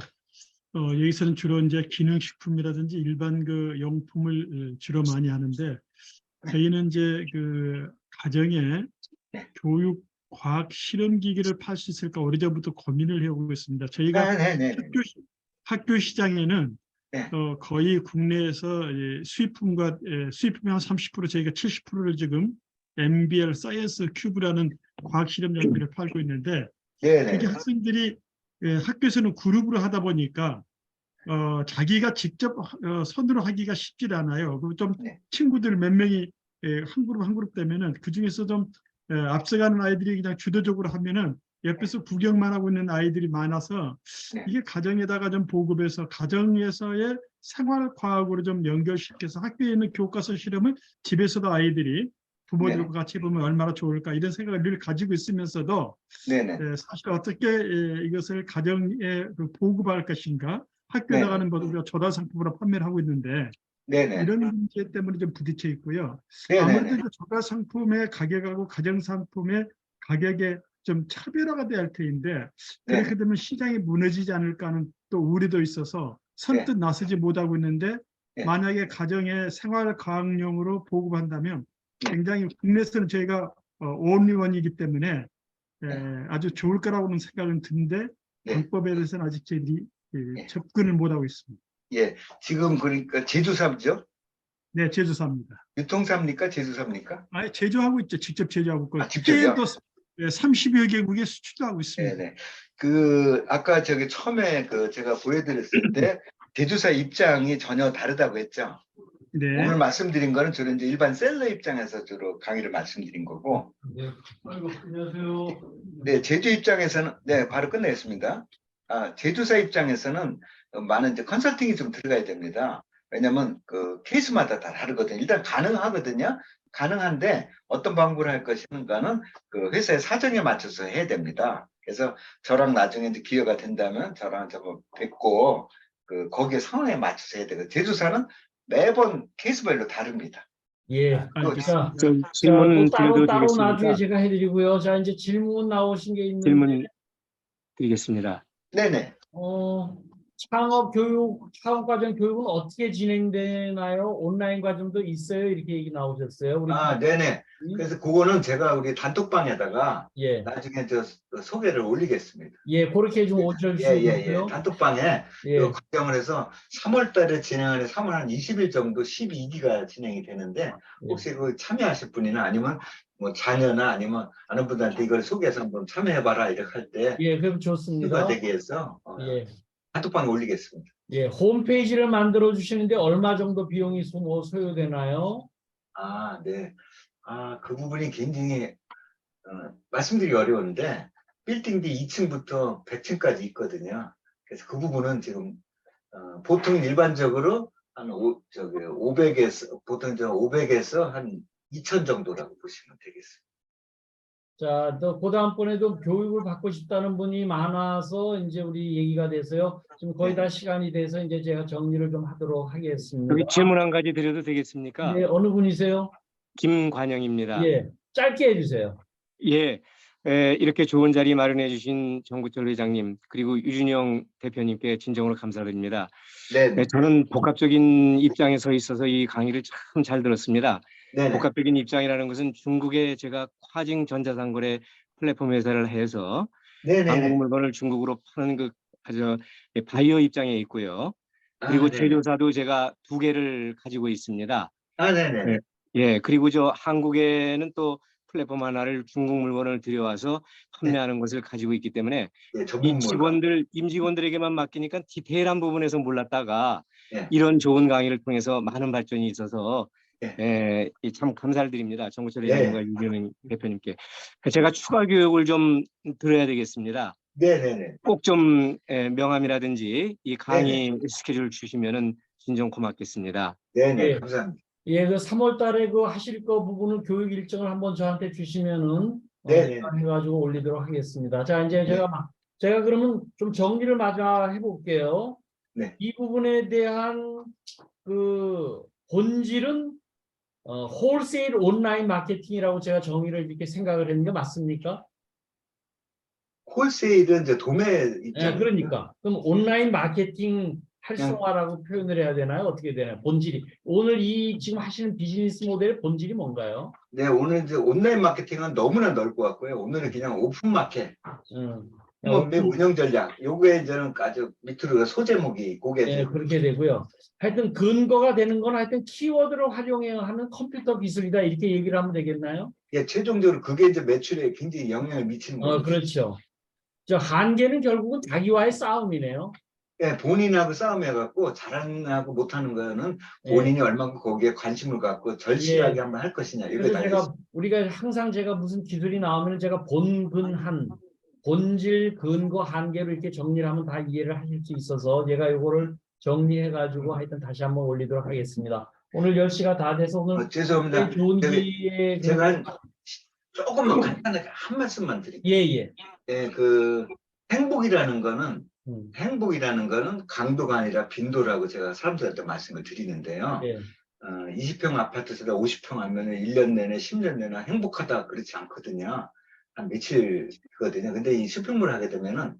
여기서는 주로 이제 기능식품이라든지 일반 그 용품을 주로 많이 하는데 저희는 이제 그 가정에 네. 교육 과학 실험 기기를 팔 수 있을까 오래전부터 고민을 해오고 있습니다. 저희가 네네네. 학교 시장에는 네. 거의 국내에서 수입품과 수입품의 한 30% 저희가 70%를 지금 MBL 사이언스 큐브라는 과학 실험 장비를 팔고 있는데 네네. 그게 학생들이 학교에서는 그룹으로 하다 보니까 자기가 직접 손으로 하기가 쉽지 않아요. 그리고 좀 네. 친구들 몇 명이 한 그룹 되면은 그 중에서 좀 앞서가는 아이들이 그냥 주도적으로 하면은 옆에서 구경만 하고 있는 아이들이 많아서 네. 이게 가정에다가 좀 보급해서 가정에서의 생활과학으로 좀 연결시켜서 학교에 있는 교과서 실험을 집에서도 아이들이 부모들과 같이 보면 얼마나 좋을까 이런 생각을 늘 가지고 있으면서도 네네. 사실 어떻게 이것을 가정에 보급할 것인가 학교에 네. 나가는 것도 우리가 조달 상품으로 판매를 하고 있는데 네네. 이런 문제 때문에 좀 부딪혀 있고요. 네네네. 아무래도 이제 저가 상품의 가격하고 가정 상품의 가격에 좀 차별화가 돼야 할 터인데 그렇게 네네. 되면 시장이 무너지지 않을까 하는 또 우려도 있어서 선뜻 나서지 못하고 있는데 네. 만약에 가정에 생활 과학용으로 보급한다면 네. 굉장히 국내에서는 저희가 온리원이기 때문에 네. 아주 좋을 거라고는 생각은 드는데 네. 방법에 대해서는 아직 저희들이 네. 접근을 못하고 있습니다. 예. 지금 그러니까 제조사죠? 네, 제조사입니다. 유통사입니까? 제조사입니까? 아예 제조하고 있죠. 직접 제조하고 있고 아, 직접요? 해외도 30여 개국에 수출도 하고 있습니다. 네네. 아까 저기 처음에 제가 보여드렸을 때 제조사 입장이 전혀 다르다고 했죠. 네. 오늘 말씀드린 거는 주로 이제 일반 셀러 입장에서 주로 강의를 말씀드린 거고, 네. 아이고, 안녕하세요. 네, 제조 입장에서는, 네, 바로 끝내겠습니다. 제조사 입장에서는 많은 이제 컨설팅이 좀 들어가야 됩니다. 왜냐면 그 케이스마다 다 다르거든요. 일단 가능하거든요. 가능한데 어떤 방법을 할 것인가는 그 회사의 사정에 맞춰서 해야 됩니다. 그래서 저랑 나중에 이제 기회가 된다면 저랑 저거 뵙고 거기에 상황에 맞춰서 해야 되거든요. 제조사는 매번 케이스별로 다릅니다. 예. 또 자, 저 또 질문 드려도 따로 나중에 되겠습니까? 제가 해드리고요. 자, 이제 질문 나오신 게 있는데, 질문 드리겠습니다. 네네. 창업 과정 교육은 어떻게 진행되나요? 온라인 과정도 있어요? 이렇게 얘기 나오셨어요. 우리 네네. 그래서 그거는 제가 우리 단톡방에다가 예, 나중에 소개를 올리겠습니다. 예, 그렇게 좀 예, 올려주시고요. 단톡방에 예, 과정을 해서 3월 달에 진행하는 3월 한 20일 정도 12기가 진행이 되는데 혹시 그 참여하실 분이나 아니면 뭐 자녀나 아니면 아는 분들한테 이걸 소개해서 한번 참여해봐라 이렇게 할 때 예, 그럼 기회가 좋습니다. 되기 위해서 예, 단톡방에 올리겠습니다. 예, 홈페이지를 만들어 주시는데 얼마 정도 비용이 소요되나요? 네. 그 부분이 굉장히 말씀드리기 어려운데 빌딩 D 2층부터 100층까지 있거든요. 그래서 그 부분은 지금 보통 일반적으로 한 500에서 보통 500에서 한 2,000 정도라고 보시면 되겠습니다. 자, 또 그다음번에도 교육을 받고 싶다는 분이 많아서 이제 우리 얘기가 돼서요. 지금 거의 다 시간이 돼서 이제 제가 정리를 좀 하도록 하겠습니다. 여기 질문 한 가지 드려도 되겠습니까? 네, 어느 분이세요? 김관영입니다. 예, 짧게 해주세요. 예, 이렇게 좋은 자리 마련해 주신 정구철 회장님 그리고 유준영 대표님께 진정으로 감사드립니다. 네, 저는 복합적인 입장에 서 있어서 이 강의를 참 잘 들었습니다. 네, 복합적인 입장이라는 것은 중국에 제가跨境 전자상거래 플랫폼 회사를 해서 한국 물건을 중국으로 파는 그 아주 바이어 입장에 있고요. 그리고 제조사도 제가 2개를 가지고 있습니다. 네네. 예, 그리고 저 한국에는 또 플랫폼 하나를 중국 물건을 들여와서 판매하는 것을 가지고 있기 때문에 이 임직원들에게만 맡기니까 디테일한 부분에서 몰랐다가 이런 좋은 강의를 통해서 많은 발전이 있어서 참 감사를 드립니다. 정구철 회장님과 유준영 대표님께. 제가 추가 교육을 좀 들어야 되겠습니다. 네네네. 꼭 좀 명함이라든지 이 강의 스케줄 주시면은 진정 고맙겠습니다. 네네. 예. 감사합니다. 예, 그 3월 달에 그 하실 거 부분은 교육 일정을 한번 저한테 주시면은 제가 해가지고 올리도록 하겠습니다. 자, 이제 제가 그러면 좀 정리를 마저 해볼게요. 네. 이 부분에 대한 그 본질은 홀세일 온라인 마케팅이라고 제가 정의를 이렇게 생각을 했는데 맞습니까? 홀세일은 이제 도매 입장. 그러니까 그럼 온라인 마케팅 활성화라고 표현을 해야 되나요? 어떻게 되나요? 본질이 오늘 이 지금 하시는 비즈니스 모델의 본질이 뭔가요? 네, 오늘 이제 온라인 마케팅은 너무나 넓을 것 같고요. 오늘은 그냥 오픈 마켓, 매 운영 전략. 요거에 이제는 아주 밑으로 소제목이 고개. 네, 그렇게 되고요. 하여튼 근거가 되는 건 하여튼 키워드를 활용해야 하는 컴퓨터 기술이다 이렇게 얘기를 하면 되겠나요? 예, 최종적으로 그게 이제 매출에 굉장히 영향을 미치는 거죠. 그렇죠. 저 한계는 결국은 자기와의 싸움이네요. 예, 본인하고 싸움해갖고 잘하고 못하는 거는 본인이 얼마큼 거기에 관심을 갖고 절실하게 한번 할 것이냐. 그래서 우리가 항상 제가 무슨 기술이 나오면 제가 본근한, 본질, 근거, 한계로 이렇게 정리를 하면 다 이해를 하실 수 있어서 제가 이거를 정리해가지고 하여튼 다시 한번 올리도록 하겠습니다. 오늘 10시가 다 돼서 오늘 죄송합니다. 좋은 기회에 제가 조금만 간단하게 한 말씀만 드릴게요. 예, 그 행복이라는 거는 행복이라는 거는 강도가 아니라 빈도라고 제가 사람들한테 말씀을 드리는데요. 예. 20평 아파트에다 50평 하면 1년 내내 10년 내내 행복하다 그렇지 않거든요. 한 며칠이거든요. 근데 이 쇼핑몰 하게 되면은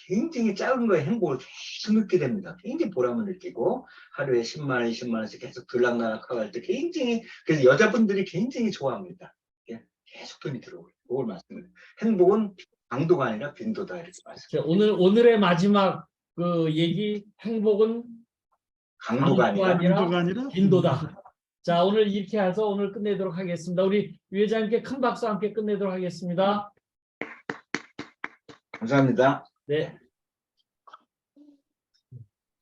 굉장히 작은 거에 행복을 계속 느끼게 됩니다. 굉장히 보람을 느끼고 하루에 10만 원, 20만 원씩 계속 들락날락하고 할 때 굉장히, 그래서 여자분들이 굉장히 좋아합니다. 계속 돈이 들어오고 그걸 말씀을. 행복은 강도가 아니라 빈도다 이렇게 말씀. 오늘의 마지막 그 얘기, 행복은 강도가 아니라 빈도가 아니라 빈도다. 자, 오늘 이렇게 해서 오늘 끝내도록 하겠습니다. 우리 유 회장님께 큰 박수 함께 끝내도록 하겠습니다. 감사합니다. 네.